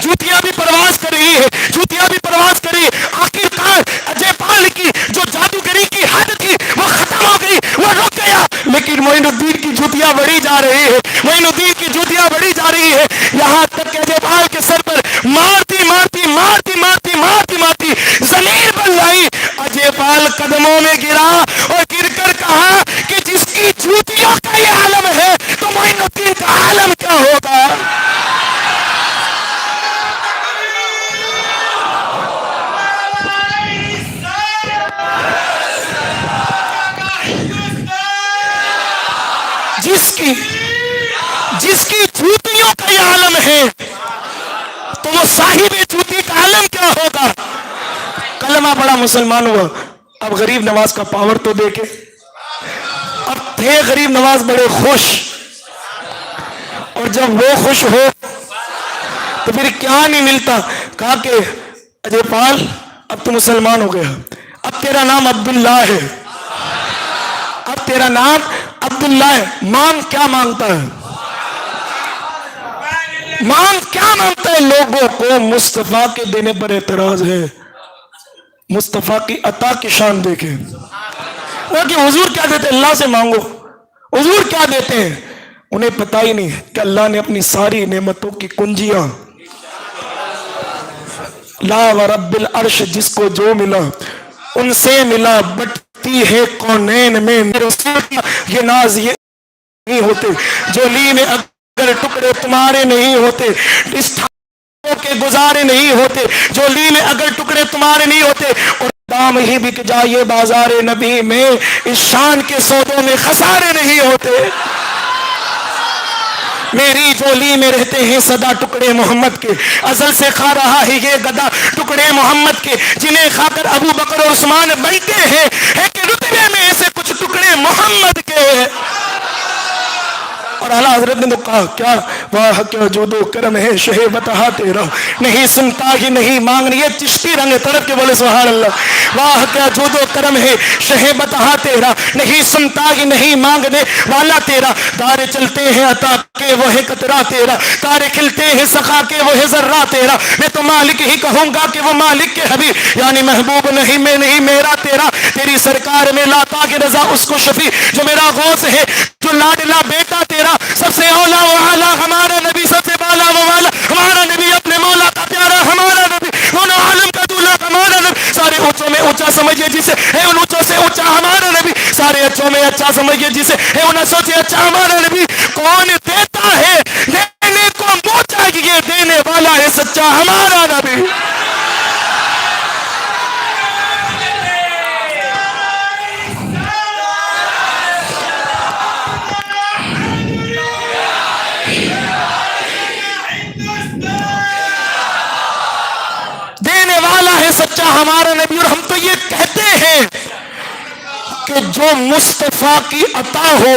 جوتیاں بھی پرواز کر رہی ہے. آخرکار جے پال کی جو جادوگری کی حد تھی وہ ختم ہو گئی، وہ رک گیا. لیکن معین الدین کی جوتیاں بڑھی جا رہی ہے. یہاں تک کہ جے پال کے سر پر مارتی زمین پر لائی. اجے پال قدموں میں گرا اور گر کر کہا کہ جس کی جوتیوں کا یہ عالم ہے تو معین الدین کا عالم کیا ہوگا. جس کی جوتیوں کا یہ عالم ہے تو وہ صاحب جوتی کا عالم کیا ہوگا. کلمہ پڑا، مسلمان ہوا. اب غریب نواز کا پاور تو دیکھے. اب تھے غریب نواز بڑے خوش، اور جب وہ خوش ہو تو پھر کیا نہیں ملتا. کہا کہ اجے پال اب تو مسلمان ہو گیا، اب تیرا نام عبداللہ ہے. مانگ کیا مانگتا ہے؟ لوگوں کو مصطفیٰ کے دینے پر اعتراض ہے. مصطفیٰ کی عطا کی شان دیکھیں کہ حضور کیا دیتے ہیں. اللہ سے مانگو، حضور کیا دیتے ہیں؟ انہیں پتہ ہی نہیں کہ اللہ نے اپنی ساری نعمتوں کی کنجیاں لا ورب العرش جس کو جو ملا ان سے ملا. بٹتی ہے کونین میں یہ ناز یہ نہیں ہوتے جو لی میں اگر ٹکڑے تمہارے نہیں ہوتے، اس کے گزارے نہیں ہوتے جو لی میں اگر ٹکڑے تمہارے نہیں ہوتے، اور دام ہی بک جائے بازار نبی میں اس شان کے سودوں میں خسارے نہیں ہوتے. میری جولی میں رہتے ہیں صدا ٹکڑے محمد کے، ازل سے کھا رہا ہے یہ گدا ٹکڑے محمد کے، جنہیں کھا کر ابو بکر و عثمان بنتے ہیں ہے کہ رتبے میں ایسے کچھ ٹکڑے محمد کے. اور اعلیٰ حضرت نے تو کہا کیا واہ کیا جود و کرم ہے شہ بتہا تیرا، نہیں سنتا ہی نہیں مانگنے. یہ چشتی رنگ طرف کے بولے سبحان اللہ. واہ کیا جود و کرم ہے شہ بتہا تیرا، نہیں سنتا ہی نہیں مانگنے والا تیرا. تارے چلتے ہیں عطا کے وہ ہے قطرہ تیرا، تارے کھلتے ہیں سخا کے وہ ہے ذرہ تیرا. میں تو مالک ہی کہوں گا کہ وہ مالک کے حبیب، یعنی محبوب نہیں میں نہیں میرا تیرا. تیری سرکار میں لاتا کہ رضا اس کو شفیع جو میرا غوث ہے، جو لاڈلا بیٹا تیرا. سب سے اولا و اعلیٰ ہمارا نبی، سب سے بالا و والا ہمارا نبی، اپنے مولا کا پیارا ہمارا نبی، دونوں عالم کا دولہ ہمارا نبی. سارے اونچوں میں اونچا سمجھیے جسے ہے ان اونچوں سے اونچا ہمارا نبی، سارے اچھوں میں اچھا سمجھیے جسے ہے ان اچھوں سے اچھا ہمارا نبی. کون دیتا ہے دینے کو منہ چاہیے، دینے والا ہے سچا ہمارا نبی. سچا ہمارا نبی، اور ہم تو یہ کہتے ہیں کہ جو مصطفیٰ کی عطا ہو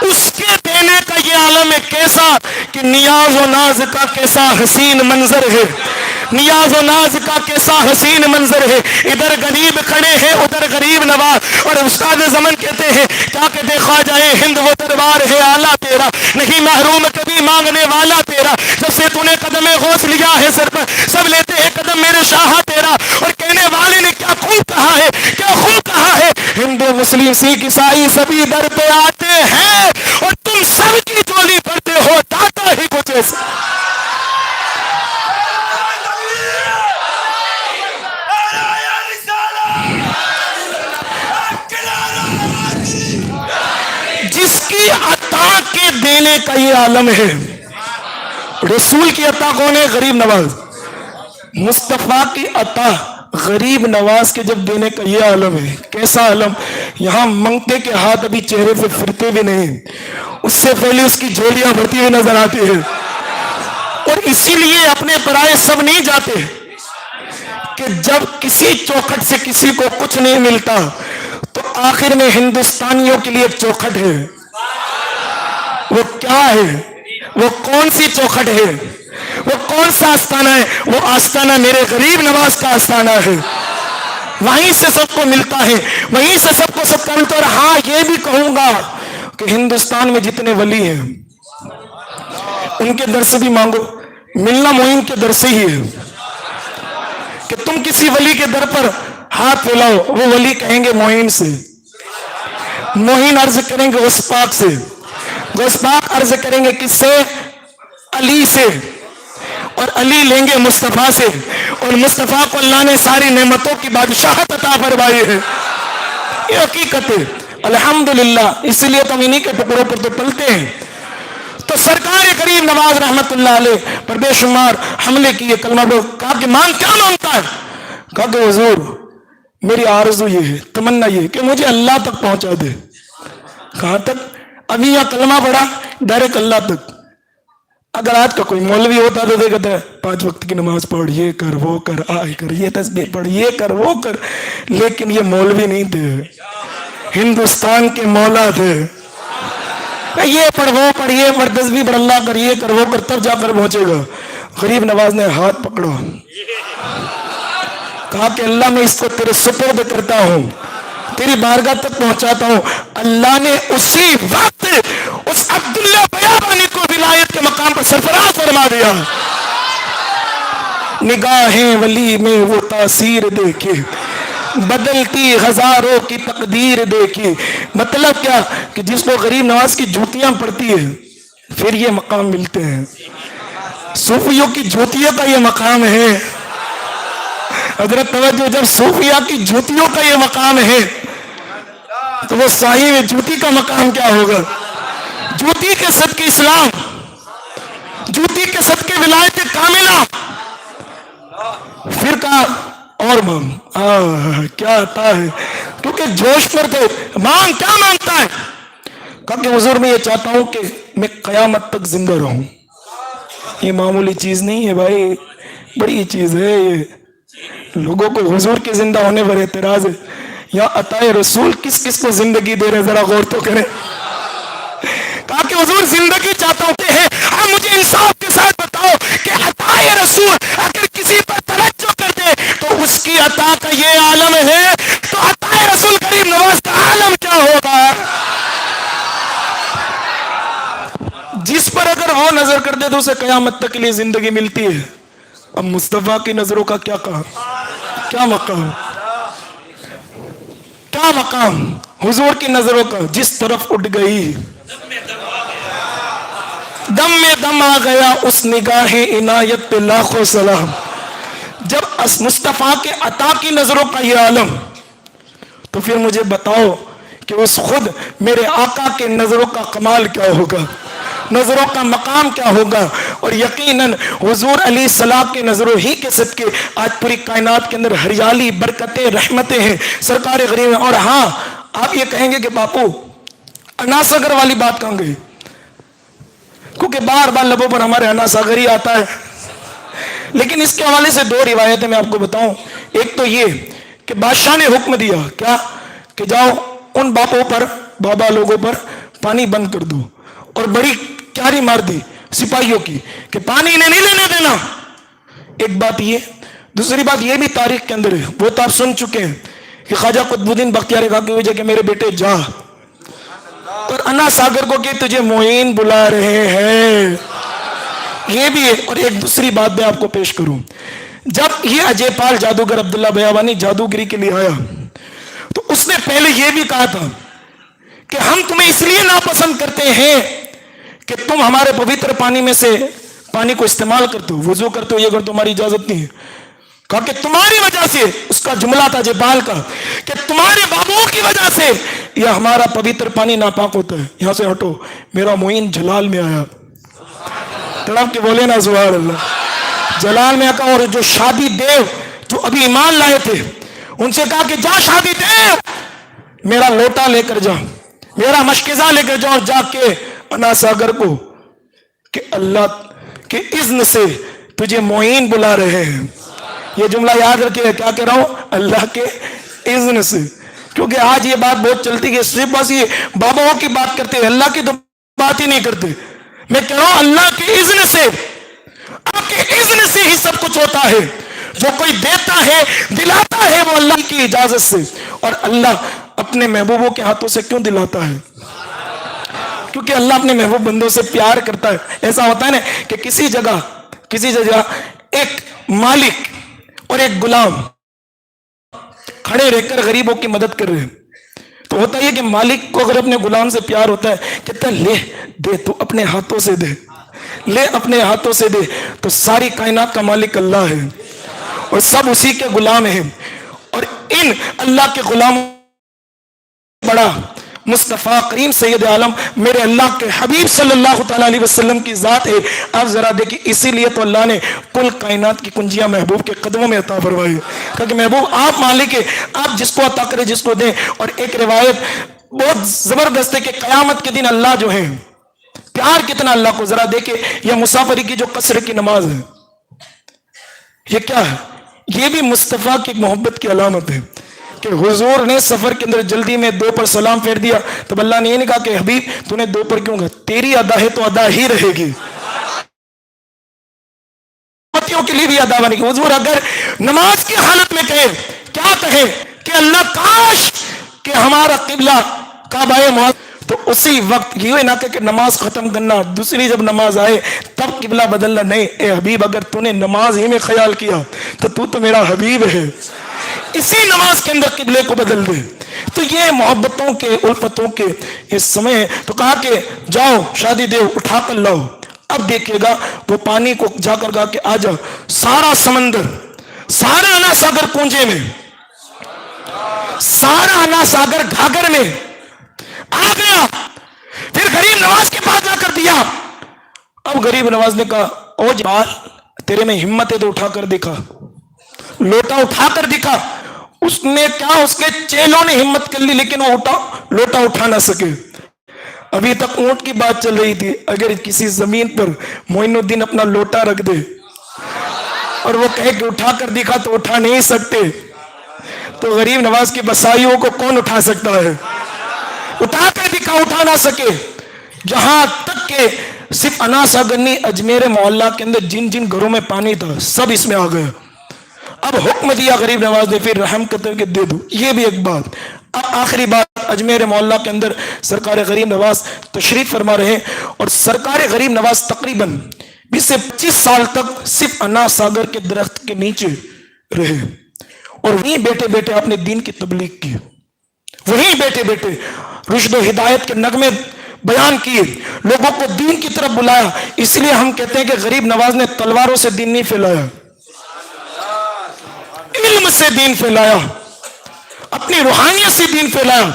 اس کے دینے کا یہ عالم ہے کیسا، کہ نیاز و ناز کا کیسا حسین منظر ہے، نیاز و ناز کا کیسا حسین منظر ہے، ادھر غریب کھڑے ہیں ادھر غریب نواز، اور استاد زمن کہتے ہیں کیا کہ دیکھا جائے ہند وہ دربار ہے آلہ تیرا، نہیں محروم کبھی مانگنے والا تیرا، جب سے تو نے قدم غوث لیا ہے سر پر سب لیتے ہیں قدم میرے شاہ تیرا، اور کہنے والے نے کیا خوب کہا ہے، کیا خوب کہا ہے، ہندو مسلم سکھ عیسائی سبھی در پہ آتے ہیں اور تم سب کی جولی بھرتے ہو داتا ہی کچھ ایسا۔ جس کی عطا کے دینے کا یہ عالم ہے، رسول کی عطا کون ہے؟ غریب نواز۔ مصطفیٰ کی عطا غریب نواز کے جب دینے کا یہ عالم ہے، کیسا عالم؟ یہاں منگتے کے ہاتھ ابھی چہرے پہ پھرتے بھی نہیں، اس سے پہلے اس کی جھولیاں بھرتی ہوئی نظر آتی ہے، اور اسی لیے اپنے پرائے سب نہیں جاتے کہ جب کسی چوکھٹ سے کسی کو کچھ نہیں ملتا تو آخر میں ہندوستانیوں کے لیے ایک چوکھٹ ہے، وہ کیا ہے؟ وہ کون سی چوکھٹ ہے؟ وہ کون سا آستانہ ہے؟ وہ آستانہ میرے غریب نواز کا آستانہ ہے، وہیں سے سب کو ملتا ہے، وہیں سے سب کو سب کا ملتا ہے۔ اور ہاں یہ بھی کہوں گا کہ ہندوستان میں جتنے ولی ہیں ان کے در سے بھی مانگو، ملنا معین کے در سے ہی ہے، کہ تم کسی ولی کے در پر ہاتھ پھیلاؤ وہ ولی کہیں گے معین سے، معین عرض کریں گے غوث پاک سے، غوث پاک عرض کریں گے کس سے؟ علی سے، اور علی لیں گے مصطفیٰ سے، اور مصطفیٰ کو اللہ نے ساری نعمتوں کی بادشاہت عطا فرمائی ہے، یہ حقیقت ہے الحمدللہ، اس لیے تو ہم انہی کے ٹکڑوں پر تو پلتے ہیں۔ تو سرکار کریم نواز رحمت اللہ علیہ پر بے شمار حملے کیے، کلمہ پڑھو، کہا کہ مانگ کیا مانگتا ہے؟ کہا کہ حضور میری آرزو یہ ہے، تمنا یہ ہے کہ مجھے اللہ تک پہنچا دے۔ کہاں تک؟ ابھی یہاں کلمہ پڑھا ڈائریکٹ اللہ تک۔ اگر آج کا کوئی مولوی ہوتا تو کہتا ہے 5 وقت کی نماز پڑھ، یہ کر وہ کر، آئے کر، یہ تسبیح پڑھ، یہ کر وہ کر، لیکن یہ مولوی نہیں تھے، ہندوستان کے مولا تھے، یہ پڑھ وہ پڑھ، یہ پڑھ، تسبیح پڑھ، اللہ کر، یہ کر وہ کر، تب جا کر پہنچے گا۔ غریب نواز نے ہاتھ پکڑا، کہا کہ اللہ میں اس کو تیرے سپرد کرتا ہوں، تیری بارگاہ تک پہنچاتا ہوں۔ اللہ نے اسی وقت اس عبداللہ بیابانی کو ولایت کے مقام پر سرفراز فرما دیا۔ نگاہیں ولی میں وہ تاثیر دیکھی، بدلتی ہزاروں کی تقدیر دیکھی۔ مطلب کیا کہ جس کو غریب نواز کی جوتیاں پڑتی ہے پھر یہ مقام ملتے ہیں، صوفیوں کی جوتیوں کا یہ مقام ہے۔ حضرت توجہ، جب صوفیہ کی جوتیوں کا یہ مقام ہے تو وہ صاحب جوتی کا مقام کیا ہوگا؟ جوتی کے صدقے اسلام، جوتی کے صدقے ولایت کاملہ۔ پھر کہا اور مانگ، کیا عطا ہے؟ کیونکہ جوش پر تھے، مانگ کیا مانگتا ہے؟ کہا کہ حضور میں یہ چاہتا ہوں کہ میں قیامت تک زندہ رہوں۔ یہ معمولی چیز نہیں ہے بھائی، بڑی چیز ہے یہ۔ لوگوں کو حضور کے زندہ ہونے پر اعتراض ہے، یا عطا رسول کس کس کو زندگی دے رہے، ذرا غور تو کریں۔ کہا کہ حضور زندگی چاہتا ہوں کہ آپ مجھے انصاف کے ساتھ بتاؤ کہ عطا رسول اگر کسی پر توجہ کر دے تو اس کی عطا کا یہ عالم ہے، تو عطا رسول غریب نواز کا عالم کیا ہوگا؟ جس پر اگر وہ نظر کر دے تو اسے قیامت تک کے لیے زندگی ملتی ہے۔ اب مصطفیٰ کی نظروں کا کیا کہا، کیا مقام، کیا مقام حضور کی نظروں کا؟ جس طرف اٹھ گئی دم میں دم آ گیا اس نگاہ عنایت پہ لاکھوں سلام۔ جب مصطفیٰ کے عطا کی نظروں کا یہ عالم، تو پھر مجھے بتاؤ کہ اس خود میرے آقا کے نظروں کا کمال کیا ہوگا، نظروں کا مقام کیا ہوگا۔ اور یقیناً حضور علیہ السلام کے نظروں ہی کے صدقے آج پوری کائنات کے اندر ہریالی، برکتیں، رحمتیں ہیں، سرکار غریب ہیں۔ اور ہاں آپ یہ کہیں گے کہ باپو انا ساگر والی بات کہاں گئی؟ کیونکہ بار بار لبوں پر ہمارے انا ساگر ہی آتا ہے، لیکن اس کے حوالے سے دو روایتیں میں آپ کو بتاؤں. ایک تو یہ کہ بادشاہ نے حکم دیا کیا کہ جاؤ ان باپوں پر بابا لوگوں پر پانی بند کر دو, اور بڑی کیاری مار دی سپاہیوں کی کہ پانی انہیں نہیں لینے دینا. ایک بات یہ. دوسری بات یہ بھی تاریخ کے اندر ہے, وہ تو آپ سن چکے ہیں کہ خواجہ قطب الدین بختیار کہا کی وجہ کہ میرے بیٹے جا, اور انا ساگر کو کہ تجھے معین بلا رہے ہیں. یہ بھی ہے. اور ایک دوسری بات میں آپ کو پیش کروں, جب یہ اجے پال جادوگر عبداللہ بیابانی جادوگری کے لیے آیا تو اس نے پہلے یہ بھی کہا تھا کہ ہم تمہیں اس لیے ناپسند کرتے ہیں کہ تم ہمارے پوتر پانی میں سے پانی کو استعمال کرتے ہو, وضو کرتے ہو, یہ اگر تمہاری اجازت نہیں ہے. کہا کہ تمہاری وجہ سے, اس کا جملہ تھا جبال کا, کہ تمہارے بابوں کی وجہ سے یہ ہمارا پوتر پانی ناپاک ہوتا ہے. یہاں سے ہٹو, میرا معین جلال میں آیا. تڑپ کے بولے نا سبحان اللہ. جلال میں آقا. اور جو شادی دیو جو ابھی ایمان لائے تھے ان سے کہا کہ جا شادی دیو میرا لوٹا لے کر جا, میرا مشکزہ لے کر جا, اور جا کے انا ساگر کو کہ اللہ کے اذن سے تجھے معین بلا رہے ہیں. یہ جملہ یاد رکھیے, کیا کہہ رہا ہوں, اللہ کے اذن سے. کیونکہ آج یہ بات بہت چلتی ہے, صرف بس یہ باباؤں کی بات کرتے ہیں, اللہ کی تو بات ہی نہیں کرتے. میں کہہ رہا ہوں اللہ کے اذن سے, آپ کے اذن سے ہی سب کچھ ہوتا ہے. جو کوئی دیتا ہے دلاتا ہے وہ اللہ کی اجازت سے. اور اللہ اپنے محبوبوں کے ہاتھوں سے کیوں دلاتا ہے؟ کیونکہ اللہ اپنے محبوب بندوں سے پیار کرتا ہے. ایسا ہوتا ہے نا کہ کسی جگہ ایک مالک اور ایک غلام کھڑے رہ کر غریبوں کی مدد کر رہے ہیں, تو ہوتا یہ کہ مالک کو اگر اپنے غلام سے پیار ہوتا ہے کہتا ہے لے دے, تو اپنے ہاتھوں سے دے, لے اپنے ہاتھوں سے دے. تو ساری کائنات کا مالک اللہ ہے اور سب اسی کے غلام ہیں. اور ان اللہ کے غلاموں بڑا مصطفیٰ کریم سید عالم میرے اللہ کے حبیب صلی اللہ تعالیٰ علیہ وسلم کی ذات ہے. آپ ذرا دیکھیں, اسی لیے تو اللہ نے کل کائنات کی کنجیاں محبوب کے قدموں میں عطا فرمائی, کہ محبوب آپ مالک ہے, آپ جس کو عطا کرے جس کو دیں. اور ایک روایت بہت زبردست ہے کہ قیامت کے دن اللہ جو ہے پیار کتنا اللہ کو, ذرا دیکھیں یہ مسافری کی جو قصر کی نماز ہے یہ کیا ہے, یہ بھی مصطفیٰ کی محبت کی علامت ہے کہ حضور نے سفر کے اندر جلدی میں دو پر سلام پھیر دیا. تب اللہ نے یہ نہیں کہا کہ حبیب تو نے دو پر کیوں کہا, تیری ادا ہے تو ادا ہی رہے گی, پتیوں کے لیے بھی ادا بنے گی. حضور اگر نماز کی حالت میں کہے, کیا کہے کہ اللہ کاش کہ ہمارا قبلہ کعبہ معظم, تو اسی وقت یہ نہ کہ نماز ختم کرنا, دوسری جب نماز آئے تب قبلہ بدلنا. نہیں اے حبیب اگر تو نے نماز ہی میں خیال کیا تو میرا حبیب ہے, اسی نماز کے اندر قبلے کو بدل دے. تو یہ محبتوں کے الفتوں کے اس سمے ہے. تو کہا کہ جاؤ شادی دیو اٹھا کر لاؤ. اب دیکھیے گا وہ پانی کو جا کر کہا کہ آ جا, سارا سمندر, سارا انا ساگر کنجے میں, سارا انا ساگر گھاگر میں آ گیا. پھر غریب نواز کے پاس جا کر دیا. اب غریب نواز نے کہا او جبال تیرے میں ہمت ہے تو اٹھا کر دکھا, لوٹا اٹھا کر دکھا. اس نے کیا, اس کے چیلوں نے ہمت کر لی لیکن وہ لوٹا اٹھا نہ سکے. ابھی تک اونٹ کی بات چل رہی تھی, اگر کسی زمین پر معین الدین اپنا لوٹا رکھ دے اور وہ کہے کہ اٹھا کر دکھا تو اٹھا نہیں سکتے, تو غریب نواز کی بسائیوں کو کون اٹھا سکتا ہے؟ اٹھا کر دکھا, اٹھا نہ سکے. جہاں تک کہ صرف انا ساگر نہیں, اجمیر محلہ کے اندر جن جن گھروں میں پانی تھا سب اس میں آ گیا. اب حکم دیا غریب نواز نے, پھر رحم کر کے دے دو. یہ بھی ایک بات. اب آخری بات, اجمیر محلہ کے اندر سرکار غریب نواز تشریف فرما رہے ہیں, اور سرکار غریب نواز تقریباً 20 سے 25 سال تک صرف انا ساگر کے درخت کے نیچے رہے, اور وہیں بیٹھے بیٹھے اپنے دین کی تبلیغ کی, وہیں بیٹھے بیٹھے رشد و ہدایت کے نغمے بیان کیے, لوگوں کو دین کی طرف بلایا. اس لیے ہم کہتے ہیں کہ غریب نواز نے تلواروں سے دین نہیں پھیلایا, علم سے دین پھیلایا, اپنی روحانیت سے دین پھیلایا.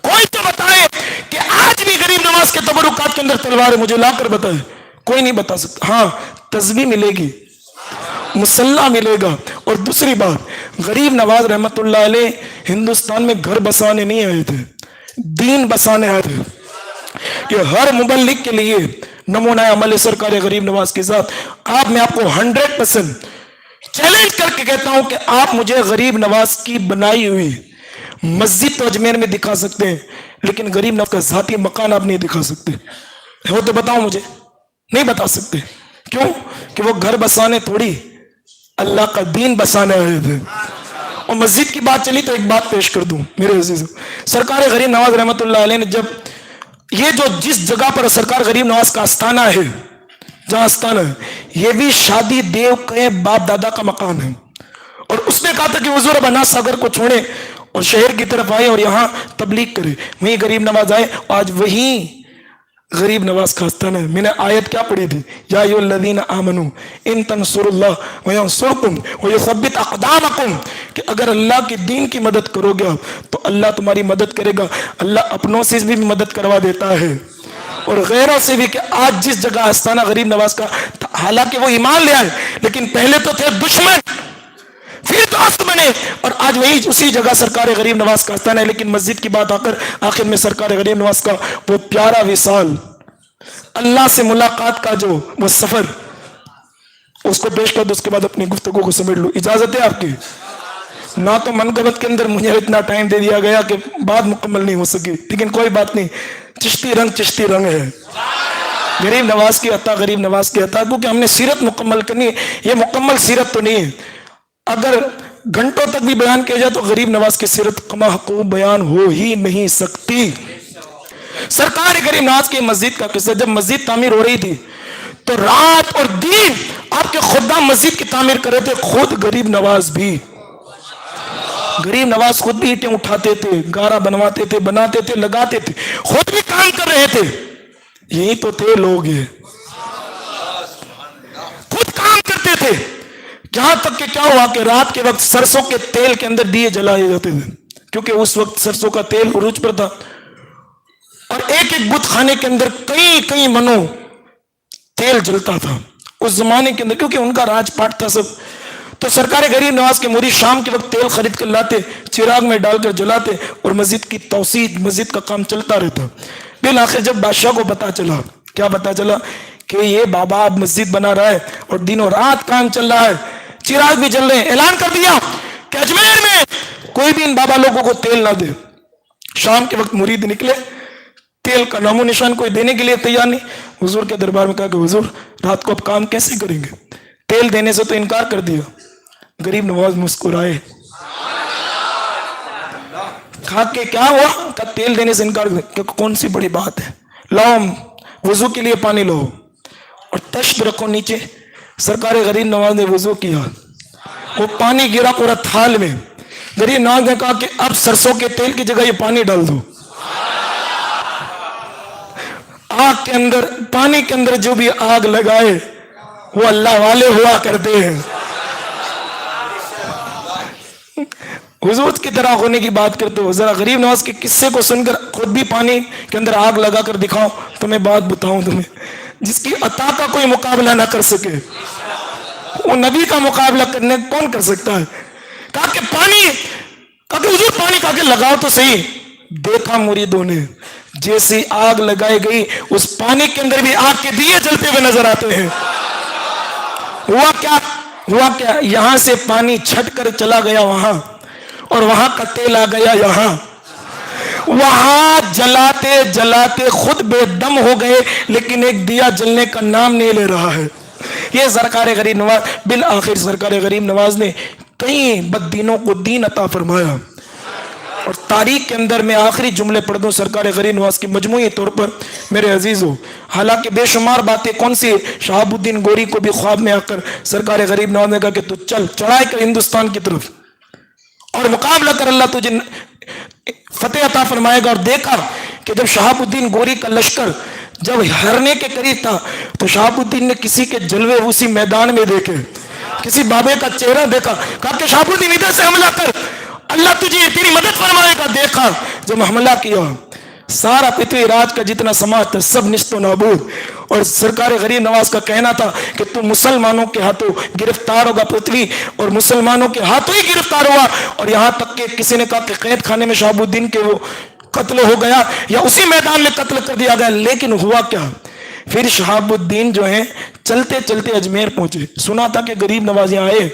کوئی تو بتائے کہ آج بھی غریب نواز کے تبرکات کے اندر تلوار ہے, مجھے لا کر بتائے. کوئی نہیں بتا سکتا. ہاں تسبیح ملے گی, مسلح ملے گا. اور دوسری بات, غریب نواز رحمت اللہ علیہ ہندوستان میں گھر بسانے نہیں آئے تھے, دین بسانے آئے تھے. کہ ہر مبلغ کے لیے نمونہ عمل سرکار غریب نواز کے ساتھ. میں آپ کو 100% چیلنج کر کے کہتا ہوں کہ آپ مجھے غریب نواز کی بنائی ہوئی مسجد تو اجمیر میں دکھا سکتے ہیں، لیکن غریب نواز کا ذاتی مکان آپ نہیں دکھا سکتے. ہو تو بتاؤ مجھے. نہیں بتا سکتے. کیوں؟ کہ وہ گھر بسانے تھوڑی اللہ کا دین بسانے آئے تھے. اور مسجد کی بات چلی تو ایک بات پیش کر دوں میرے عزیز. سرکار غریب نواز رحمۃ اللہ علیہ نے جب یہ جو جس جگہ پر سرکار غریب نواز کا آستانہ ہے، جہاں آستانہ ہے، یہ بھی شادی دیو کے باپ دادا کا مکان ہے. اور اس نے کہا تھا کہ حضور اب انا ساگر کو چھوڑیں اور شہر کی طرف آئے اور یہاں تبلیغ کرے. وہیں غریب نواز آئے. آج وہیں غریب نواز کا آستانہ ہے. میں نے آیت کیا پڑھی تھی؟ یا ایھا الذین آمنوا ان تنصروا اللہ وینصرکم ویثبت اقدامکم، کہ اگر اللہ کے دین کی مدد کرو گے تو اللہ تمہاری مدد کرے گا. اللہ اپنوں سے بھی مدد کروا دیتا ہے اور غیروں سے بھی. کہ آج جس جگہ آستانہ غریب نواز کا، حالانکہ وہ ایمان لے آئے لیکن پہلے تو تھے دشمن، پھر دوست بنے، اور آج وہی اسی جگہ سرکار غریب نواز کا آستانہ ہے. لیکن مسجد کی بات آخر میں سرکار غریب نواز کا وہ پیارا وصال، اللہ سے ملاقات کا جو وہ سفر، اس کو پیش کر دو. اس کے بعد اپنی گفتگو کو سمیٹ لو. اجازت ہے آپ کی؟ نہ تو منقبت کے اندر مجھے اتنا ٹائم دے دیا گیا کہ بات مکمل نہیں ہو سکی، لیکن کوئی بات نہیں. چشتی رنگ ہے. غریب نواز کی عطا، غریب نواز کی عطا، کیونکہ ہم نے سیرت مکمل کرنی ہے. یہ مکمل سیرت تو نہیں ہے. اگر گھنٹوں تک بھی بیان کیا جائے تو غریب نواز کی سیرت کما حقوق بیان ہو ہی نہیں سکتی. سرکار غریب نواز کی مسجد کا قصہ، جب مسجد تعمیر ہو رہی تھی تو رات اور دن آپ کے خدام مسجد کی تعمیر کر رہے تھے. خود غریب نواز بھی، غریب نواز خود بھی اینٹیں اٹھاتے تھے، گارا بنواتے تھے، بناتے تھے، لگاتے تھے، خود بھی کام کر رہے تھے. یہی تو تھے لوگ، یہ خود کام کرتے تھے. یہاں تک کہ کیا ہوا کہ رات کے وقت سرسوں کے تیل کے اندر دیے جلائے جاتے تھے، کیونکہ اس وقت سرسوں کا تیل عروج پر تھا. اور ایک ایک بت خانے کے اندر کئی منوں تیل جلتا تھا اس زمانے کے اندر، کیونکہ ان کا راج پاٹ تھا سب. تو سرکار غریب نواز کے مرید شام کے وقت تیل خرید کر لاتے، چراغ میں ڈال کر جلاتے اور مسجد کی توسیع، مسجد کا کام چلتا رہتا. بالآخر جب بادشاہ کو پتا چلا، کیا پتا چلا؟ کہ یہ بابا اب مسجد بنا رہا ہے اور دنوں رات کام چل رہا ہے، چراغ بھی جل رہے ہیں. اعلان کر دیا کہ اجمیر میں کوئی بھی ان بابا لوگوں کو تیل نہ دے. شام کے وقت مرید نکلے، تیل کا نام و نشان کوئی دینے کے لیے تیار نہیں. حضور کے دربار میں کہا کہ حضور رات کو اب کام کیسے کریں گے؟ تیل دینے سے تو انکار کر دیا. غریب نواز مسکرائے، کہا کہ کیا ہوا؟ کہا تیل دینے سے انکار کر. کون سی بڑی بات ہے، لاؤ وضو کے لیے پانی لاؤ اور تشت رکھو نیچے. سرکار غریب نواز نے وضو کیا، وہ پانی گرا پورا تھال میں. غریب نواز نے کہا کہ اب سرسوں کے تیل کی جگہ یہ پانی ڈال دو. آگ کے اندر، پانی کے اندر جو بھی آگ لگائے وہ اللہ والے ہوا کرتے ہیں. حضور کی طرح ہونے کی بات کرتے ہو. ذرا غریب نواز کے قصے کو سن کر خود بھی پانی کے اندر آگ لگا کر دکھاؤ تو میں بات بتاؤں تمہیں، جس کی عطا کا کوئی مقابلہ نہ کر سکے. وہ نبی کا مقابلہ کرنے کون کر سکتا ہے؟ کہا کہ پانی، کہا کہ حضور پانی، کہا کہ لگاؤ تو صحیح. دیکھا مریدوں نے، جیسی آگ لگائی گئی اس پانی کے اندر بھی آگ کے دیے جلتے ہوئے نظر آتے ہیں. ہوا کیا؟ یہاں سے پانی چھٹ کر چلا گیا وہاں، اور وہاں کا تیل آ گیا یہاں. وہاں جلاتے جلاتے خود بے دم ہو گئے، لیکن ایک دیا جلنے کا نام نہیں لے رہا ہے. یہ سرکار غریب نواز، بالآخر سرکار غریب نواز نے کئی بددینوں کو دین عطا فرمایا. اور تاریخ کے اندر میں آخری جملے پڑھ دوں سرکار غریب نواز کی مجموعی طور پر میرے عزیزو. حالانکہ بے شمار باتیں کون سی، شہاب الدین گوری کو بھی خواب میں آ کر سرکار غریب نواز نے کہا کہ تو چل چڑھائی کر ہندوستان کی طرف اور مقابلہ کر، اللہ تجھے فتح عطا فرمائے گا. اور دیکھا کہ جب شہاب الدین گوری کا لشکر جب ہرنے کے قریب تھا تو شہاب الدین نے کسی کے جلوے اسی میدان میں دیکھے، کسی بابے کا چہرہ دیکھا. کہا کہ شہاب الدین ادھر سے حملہ کر، اللہ تجھے تیری مدد فرمائے گا. دیکھا جب حملہ کیا، سارا پتوی راج کا جتنا سماج تھا سب نیست و نابود. اور سرکار غریب نواز کا کہنا تھا کہ تو مسلمانوں کے ہاتھوں گرفتار ہوگا پتوی، اور مسلمانوں کے ہاتھوں ہی گرفتار ہوا. اور یہاں تک کہ کسی نے کہا کہ قید خانے میں شہاب الدین کے وہ قتل ہو گیا یا اسی میدان میں قتل کر دیا گیا. لیکن ہوا کیا؟ پھر شہاب الدین جو ہیں چلتے چلتے اجمیر پہنچے. سنا تھا کہ غریب نواز یہاں آئے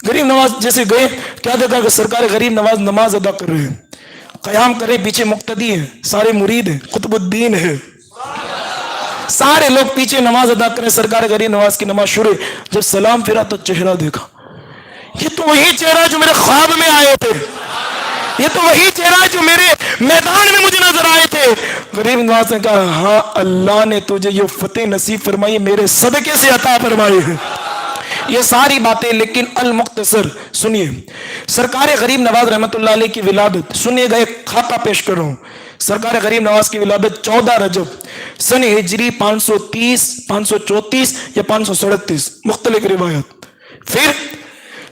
غریب نواز جیسے گئے، کیا دیکھا کہ سرکار غریب نواز نماز ادا کر رہے ہیں، قیام کرے، پیچھے مقتدی ہیں، سارے مرید ہیں، قطب الدین ہے، سارے لوگ پیچھے نماز ادا کریں، سرکار غریب نواز کی نماز شروع۔ جب سلام پھرا تو چہرہ دیکھا، یہ تو وہی چہرہ جو میرے خواب میں آئے تھے، یہ تو وہی چہرہ جو میرے میدان میں مجھے نظر آئے تھے۔ غریب نواز نے کہا ہاں اللہ نے تجھے یہ فتح نصیب فرمائی میرے صدقے سے عطا فرمائی ہے۔ یہ ساری باتیں لیکن المختصر سنیے، سرکار غریب نواز رحمت اللہ علیہ کی ولادت، سنیے گا ایک خاکہ پیش کر رہا ہوں۔ سرکار غریب نواز کی ولادت 14 رجب سن ہجری 530 534 یا 537 مختلف روایت، پھر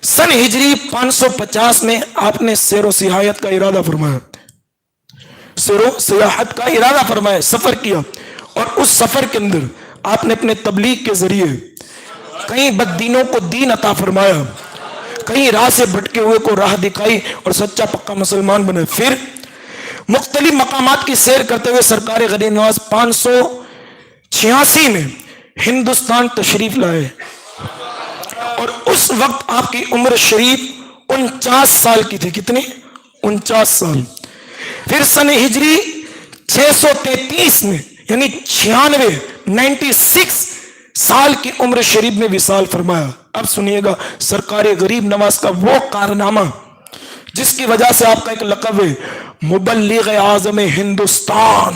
سن ہجری 550 میں آپ نے سیر و سیاحت کا ارادہ فرمایا، سیر و سیاحت کا ارادہ فرمایا، سفر کیا، اور اس سفر کے اندر آپ نے اپنے تبلیغ کے ذریعے کئی بددینوں کو دین عطا فرمایا، کئی راہ سے بھٹکے ہوئے کو راہ دکھائی اور سچا پکا مسلمان بنے۔ پھر مختلف مقامات کی سیر کرتے ہوئے سرکار غریب نواز 586 میں ہندوستان تشریف لائے، اور اس وقت آپ کی عمر شریف 49 سال کی تھی۔ کتنی؟ 49 سال۔ پھر سن ہجری 633 میں یعنی 96 سال کی عمر شریف میں وصال فرمایا۔ اب سنیے گا سرکار غریب نواز کا وہ کارنامہ جس کی وجہ سے آپ کا ایک لقب ہے مبلغ اعظم ہندوستان،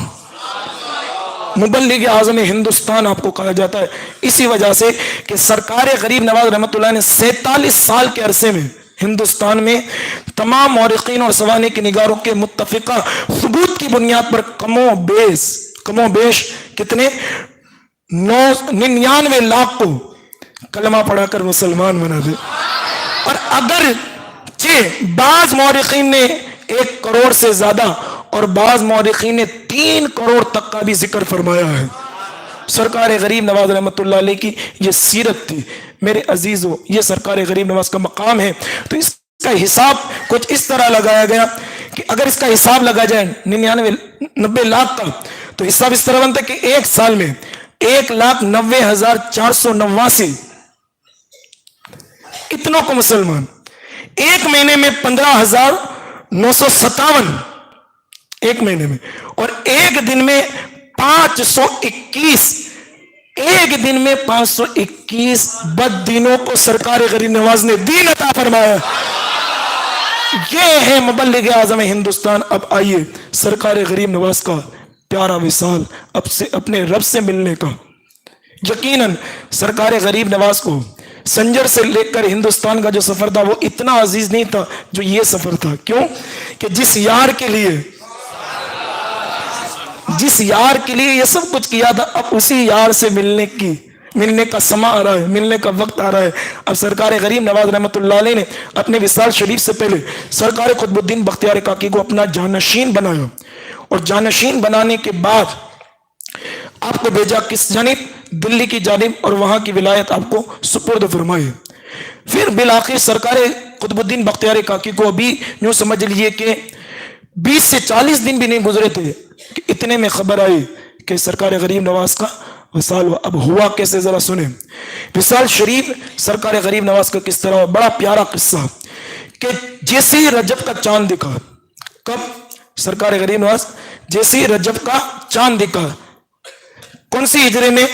مبلغ اعظم ہندوستان آپ کو کہا جاتا ہے، اسی وجہ سے کہ سرکار غریب نواز رحمت اللہ نے 47 سال کے عرصے میں ہندوستان میں تمام مورخین اور سوانح کے نگاروں کے متفقہ ثبوت کی بنیاد پر کم و بیش کتنے 99 لاکھ کو کلمہ پڑھا کر مسلمان بنا دے۔ اور اگر بعض مورخین نے 1 کروڑ سے زیادہ اور بعض مورخین نے 3 کروڑ تک کا بھی ذکر فرمایا ہے۔ سرکار غریب نواز رحمت اللہ علیہ کی یہ سیرت تھی۔ میرے عزیزو، یہ سرکار غریب نواز کا مقام ہے، تو اس کا حساب کچھ اس طرح لگایا گیا کہ اگر اس کا حساب لگا جائے 99 لاکھ کا، تو حساب اس طرح بنتا ہے کہ ایک سال میں 1,90,489 اتنوں کو مسلمان، ایک مہینے میں 15,957 ایک مہینے میں، اور ایک دن میں 521 ایک دن میں 521 بد دینوں کو سرکار غریب نواز نے دین عطا فرمایا۔ یہ ہے مبلغ اعظم ہندوستان۔ اب آئیے سرکار غریب نواز کا پیارا وصال اب سے اپنے رب سے ملنے کا۔ یقیناً سرکار غریب نواز کو سنجر سے لے کر ہندوستان کا جو سفر تھا وہ اتنا عزیز نہیں تھا جو یہ سفر تھا۔ کیوں؟ کہ جس یار کے لیے یہ سب کچھ کیا تھا، اب اسی یار سے ملنے کا سما آ رہا ہے، ملنے کا وقت آ رہا ہے۔ اب سرکار غریب نواز رحمت اللہ علیہ نے اپنے وصال شریف سے پہلے سرکار قطب الدین بختیار کاکی کو اپنا جانشین بنایا، اور جانشین بنانے کے بعد آپ کو بھیجا کس جانب؟ دلی کی جانب، اور وہاں کی ولایت آپ کو سپرد فرمائی۔ پھر بالآخر سرکار قطب الدین بختیار کاکی کو ابھی یوں سمجھ لیجئے کہ 20 سے 40 دن بھی نہیں گزرے تھے کہ اتنے میں خبر آئی کہ سرکار غریب نواز کا وصال ہوا۔ اب ہوا کیسے ذرا سنیں۔ وصال شریف سرکار غریب نواز کا کس طرح ہوا؟ بڑا پیارا قصہ کہ جیسے ہی رجب کا چاند دکھا، کب؟ سرکار غریب نواز جیسے ہی رجب کا چاند دکھا، کون سی ہجری میں؟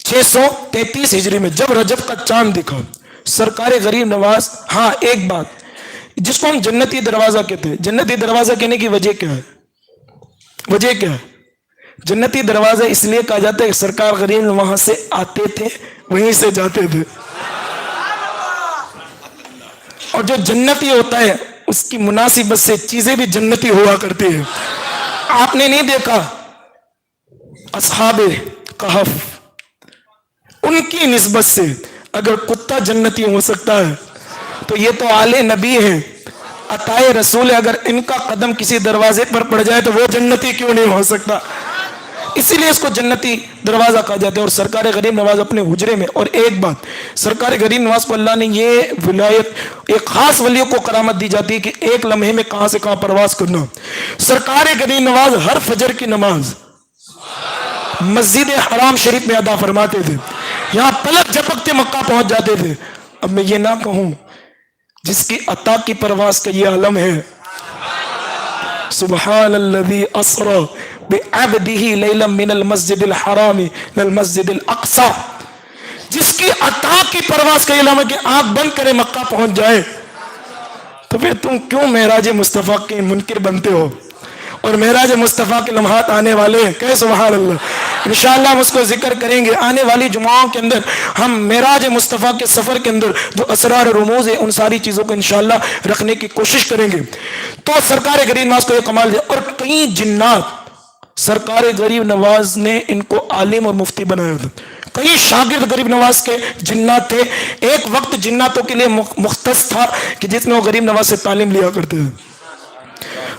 633 ہجری میں، جب رجب کا چاند دکھا سرکار غریب نواز، ہاں ایک بات جس کو ہم جنتی دروازہ کہتے ہیں، جنتی دروازہ کہنے کی وجہ کیا ہے؟ وجہ کیا ہے؟ جنتی دروازہ اس لیے کہا جاتا ہے کہ سرکار غریب وہاں سے آتے تھے، وہیں سے جاتے تھے، اور جو جنتی ہوتا ہے اس کی مناسبت سے چیزیں بھی جنتی ہوا کرتی ہیں۔ آپ نے نہیں دیکھا اصحاب کہف، ان کی نسبت سے اگر کتا جنتی ہو سکتا ہے تو یہ تو آل نبی ہیں، عطائے رسول ہے، اگر ان کا قدم کسی دروازے پر پڑ جائے تو وہ جنتی کیوں نہیں ہو سکتا؟ اسی لیے اس کو جنتی دروازہ کہا جاتا ہے۔ اور سرکار غریب نواز اپنے حجرے میں، اور ایک بات سرکار غریب نواز کو اللہ نے یہ ولایت ایک خاص ولیوں کو کرامت دی جاتی ہے کہ ایک لمحے میں کہاں سے کہاں پرواز کرنا۔ سرکار غریب نواز ہر فجر کی نماز مسجد حرام شریف میں ادا فرماتے تھے، یہاں پلک جھپکتے مکہ پہنچ جاتے تھے۔ اب میں یہ نہ کہوں جس کی عطا کی پرواز کا یہ عالم ہے. سبحان الذی اسری بعبدہ لیلا من المسجد الحرام الى المسجد الاقصی. جس کی عطا کی پرواز کا یہ عالم ہے کہ آنکھ بند کرے مکہ پہنچ جائے. تو پھر تم کیوں معراج مصطفیٰ کے منکر بنتے ہو؟ اور معراج مصطفیٰ کے لمحات آنے والے ہیں. کہ سبحان اللہ. انشاءاللہ ہم اس کو ذکر کریں گے آنے والی جمعوں کے اندر. ہم معراج مصطفیٰ کے سفر کے اندر جو اسرار و رموز ہیں ان ساری چیزوں کو انشاءاللہ رکھنے کی کوشش کریں گے. تو سرکار غریب نواز کو یہ کمال دیا. اور کئی جنات سرکار غریب نواز نے ان کو عالم اور مفتی بنایا تھا. کئی شاگرد غریب نواز کے جنات تھے. ایک وقت جناتوں کے لیے مختص تھا کہ جس میں وہ غریب نواز سے تعلیم لیا کرتے تھے.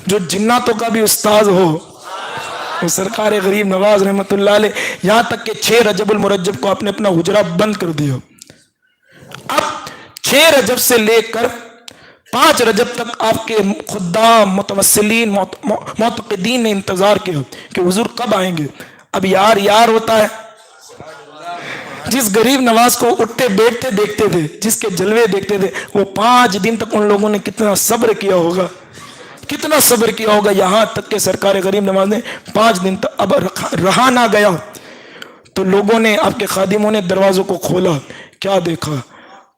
جو جناتوں کا بھی استاذ ہو وہ سرکار غریب نواز رحمت اللہ علیہ. یہاں تک کہ 6 رجب المرجب کو آپ نے اپنا حجرہ بند کر دیا. اب 6 رجب سے لے کر 5 رجب تک آپ کے خدام متوسلین معتقدین نے انتظار کیا کہ حضور کب آئیں گے. اب یار یار ہوتا ہے. جس غریب نواز کو اٹھتے بیٹھتے دیکھتے تھے, جس کے جلوے دیکھتے تھے, وہ 5 دن تک ان لوگوں نے کتنا صبر کیا ہوگا, کتنا صبر کیا ہوگا. یہاں تک کہ سرکار غریب نواز نے 5 دن تک اب رہا نہ گیا تو لوگوں نے, آپ کے خادموں نے دروازوں کو کھولا. کیا دیکھا؟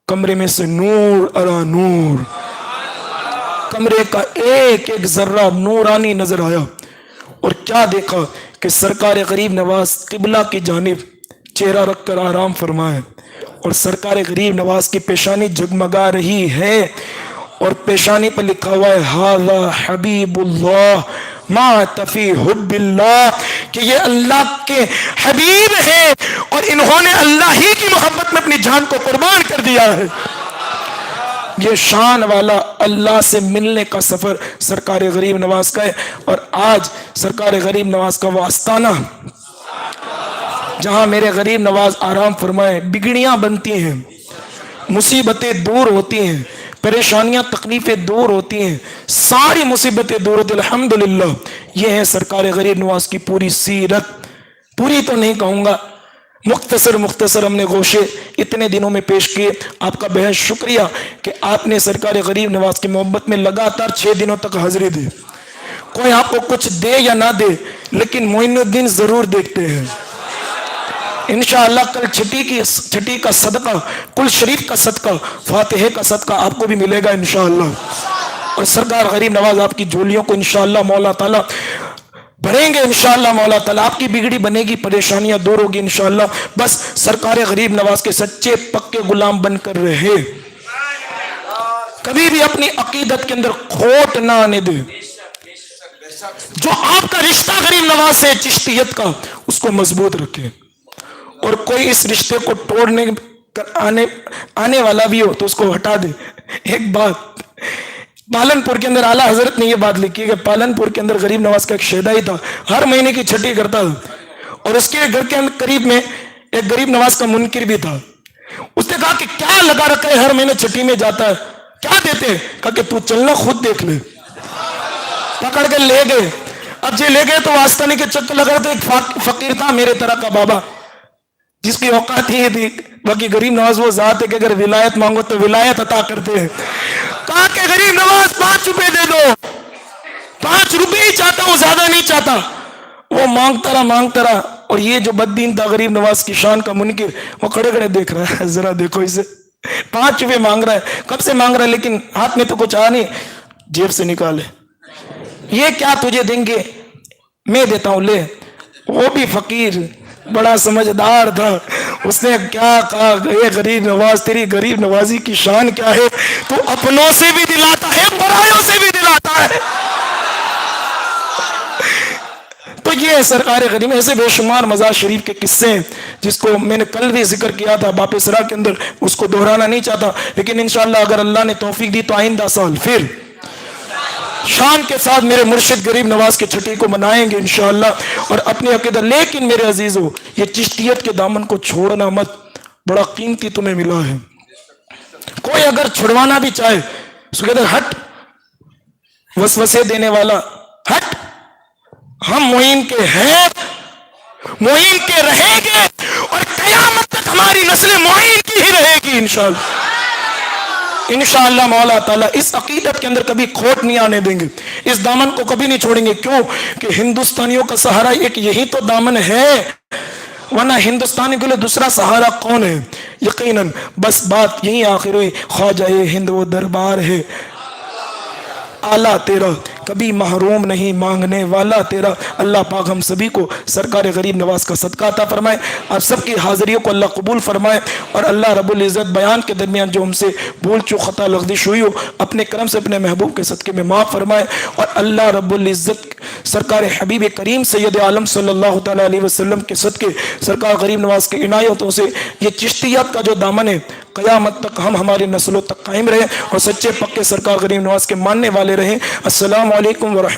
کمرے میں سے نور ارا نور. کمرے کا ایک ایک ذرہ نورانی نظر آیا. اور کیا دیکھا کہ سرکار غریب نواز قبلہ کی جانب چہرہ رکھ کر آرام فرمائے. اور سرکار غریب نواز کی پیشانی جگمگا رہی ہے اور پیشانی پر لکھا ہوا ہے ھذا حبیب اللہ ما تفی حب اللہ, کہ یہ اللہ کے حبیب ہیں اور انہوں نے اللہ ہی کی محبت میں اپنی جان کو قربان کر دیا ہے. یہ شان والا اللہ سے ملنے کا سفر سرکار غریب نواز کا ہے. اور آج سرکار غریب نواز کا وہ آستانہ جہاں میرے غریب نواز آرام فرمائے, بگڑیاں بنتی ہیں, مصیبتیں دور ہوتی ہیں, پریشانیاں تکلیفیں دور ہوتی ہیں, ساری مصیبتیں دور ہوتی ہیں. الحمدللہ یہ ہے سرکار غریب نواز کی پوری سیرت. پوری تو نہیں کہوں گا, مختصر ہم نے گوشے اتنے دنوں میں پیش کیے. آپ کا بہت شکریہ کہ آپ نے سرکار غریب نواز کی محبت میں لگاتار 6 دنوں تک حاضری دی. کوئی آپ کو کچھ دے یا نہ دے لیکن معین الدین ضرور دیکھتے ہیں. انشاءاللہ کل چھٹی کا صدقہ, کل شریف کا صدقہ, فاتحے کا صدقہ آپ کو بھی ملے گا انشاءاللہ. اور سرکار غریب نواز آپ کی جھولیوں کو انشاءاللہ مولا تعالیٰ بھریں گے. انشاءاللہ مولا تعالیٰ آپ کی بگڑی بنے گی, پریشانیاں دور ہوگی انشاءاللہ. بس سرکار غریب نواز کے سچے پکے غلام بن کر رہے, کبھی بھی اپنی عقیدت کے اندر کھوٹ نہ آنے دے. جو آپ کا رشتہ غریب نواز سے چشتیت کا, اس کو مضبوط رکھے. اور کوئی اس رشتے کو توڑنے آنے والا بھی ہو تو اس کو ہٹا دے. ایک بات, پالنپور کے اندر اعلیٰ حضرت نے یہ بات لکھی کہ پالنپور کے اندر غریب نواز کا ایک شہدائی تھا, ہر مہینے کی چھٹی کرتا تھا. اور اس کے گھر کے قریب میں ایک غریب نواز کا منکر بھی تھا. اس نے کہا کہ کیا لگا رکھا ہے, ہر مہینے چھٹی میں جاتا ہے, کیا دیتے ہیں؟ کہا کہ تو چلنا خود دیکھ لے. پکڑ کے لے گئے. اب جی لے گئے تو واسطانی کے چکر لگا. تو ایک فقیر تھا میرے طرح کا بابا, جس کی اوقات ہی تھی. باقی غریب نواز وہ ذات ہے کہ اگر ولایت مانگو تو ولایت عطا کرتے ہیں. کہا کہ غریب نواز 5 روپے دے دو, 5 روپے ہی چاہتا ہوں, زیادہ نہیں چاہتا. وہ مانگتا رہا. اور یہ جو بددین تھا غریب نواز کی شان کا منکر, وہ کھڑے کھڑے دیکھ رہا ہے, ذرا دیکھو اسے, 5 روپے مانگ رہا ہے. کب سے مانگ رہا ہے لیکن ہاتھ میں تو کچھ آ نہیں. جیب سے نکالے, یہ کیا تجھے دیں گے, میں دیتا ہوں, لے. وہ بھی فقیر بڑا سمجھدار تھا. اس نے کیا کہا, اے غریب نواز, تیری غریب نوازی کی شان کیا ہے, تو اپنوں سے بھی دلاتا ہے, پرایوں سے بھی دلاتا ہے. تو یہ سرکار غریب. ایسے بے شمار مزار شریف کے قصے ہیں جس کو میں نے کل بھی ذکر کیا تھا باپ اسرا کے اندر, اس کو دہرانا نہیں چاہتا. لیکن انشاءاللہ اگر اللہ نے توفیق دی تو آئندہ سال پھر شان کے ساتھ میرے مرشد غریب نواز کی چھٹی کو منائیں گے انشاءاللہ. اور اپنی عقیدہ. لیکن میرے عزیزو, یہ چشتیت کے دامن کو چھوڑنا مت, بڑا قیمتی تمہیں ملا ہے. کوئی اگر چھڑوانا بھی چاہے اس کو کہتے ہیں ہٹ, وسوسے دینے والا ہٹ. ہم معین کے ہیں, معین کے رہیں گے, اور قیامت تک ہماری نسل معین کی ہی رہے گی انشاءاللہ. انشاءاللہ مولا تعالیٰ اس عقیدت کے اندر کبھی کھوٹ نہیں آنے دیں گے، اس دامن کو کبھی نہیں چھوڑیں گے. کیوں کہ ہندوستانیوں کا سہارا ایک یہی تو دامن ہے، ورنہ ہندوستانی کے لیے دوسرا سہارا کون ہے؟ یقیناً بس بات یہی آخر ہوئی، خواجہ ہند وہ دربار ہے آلہ تیرا، کبھی محروم نہیں مانگنے والا تیرا. اللہ پاک ہم سبھی کو سرکار غریب نواز کا صدقہ عطا فرمائے، اور سب کی حاضریوں کو اللہ قبول فرمائے، اور اللہ رب العزت بیان کے درمیان جو ہم سے بھول چوک خطا لغزش ہوئی ہو اپنے کرم سے اپنے محبوب کے صدقے میں معاف فرمائے، اور اللہ رب العزت سرکار حبیب کریم سید عالم صلی اللہ تعالیٰ علیہ وسلم کے صدقے سرکار غریب نواز کے عنایتوں سے یہ چشتیات کا جو دامن ہے قیامت تک ہم ہماری نسلوں تک قائم رہیں اور سچے پکے سرکار غریب نواز کے ماننے والے رہیں. السلام علیکم ورحمۃ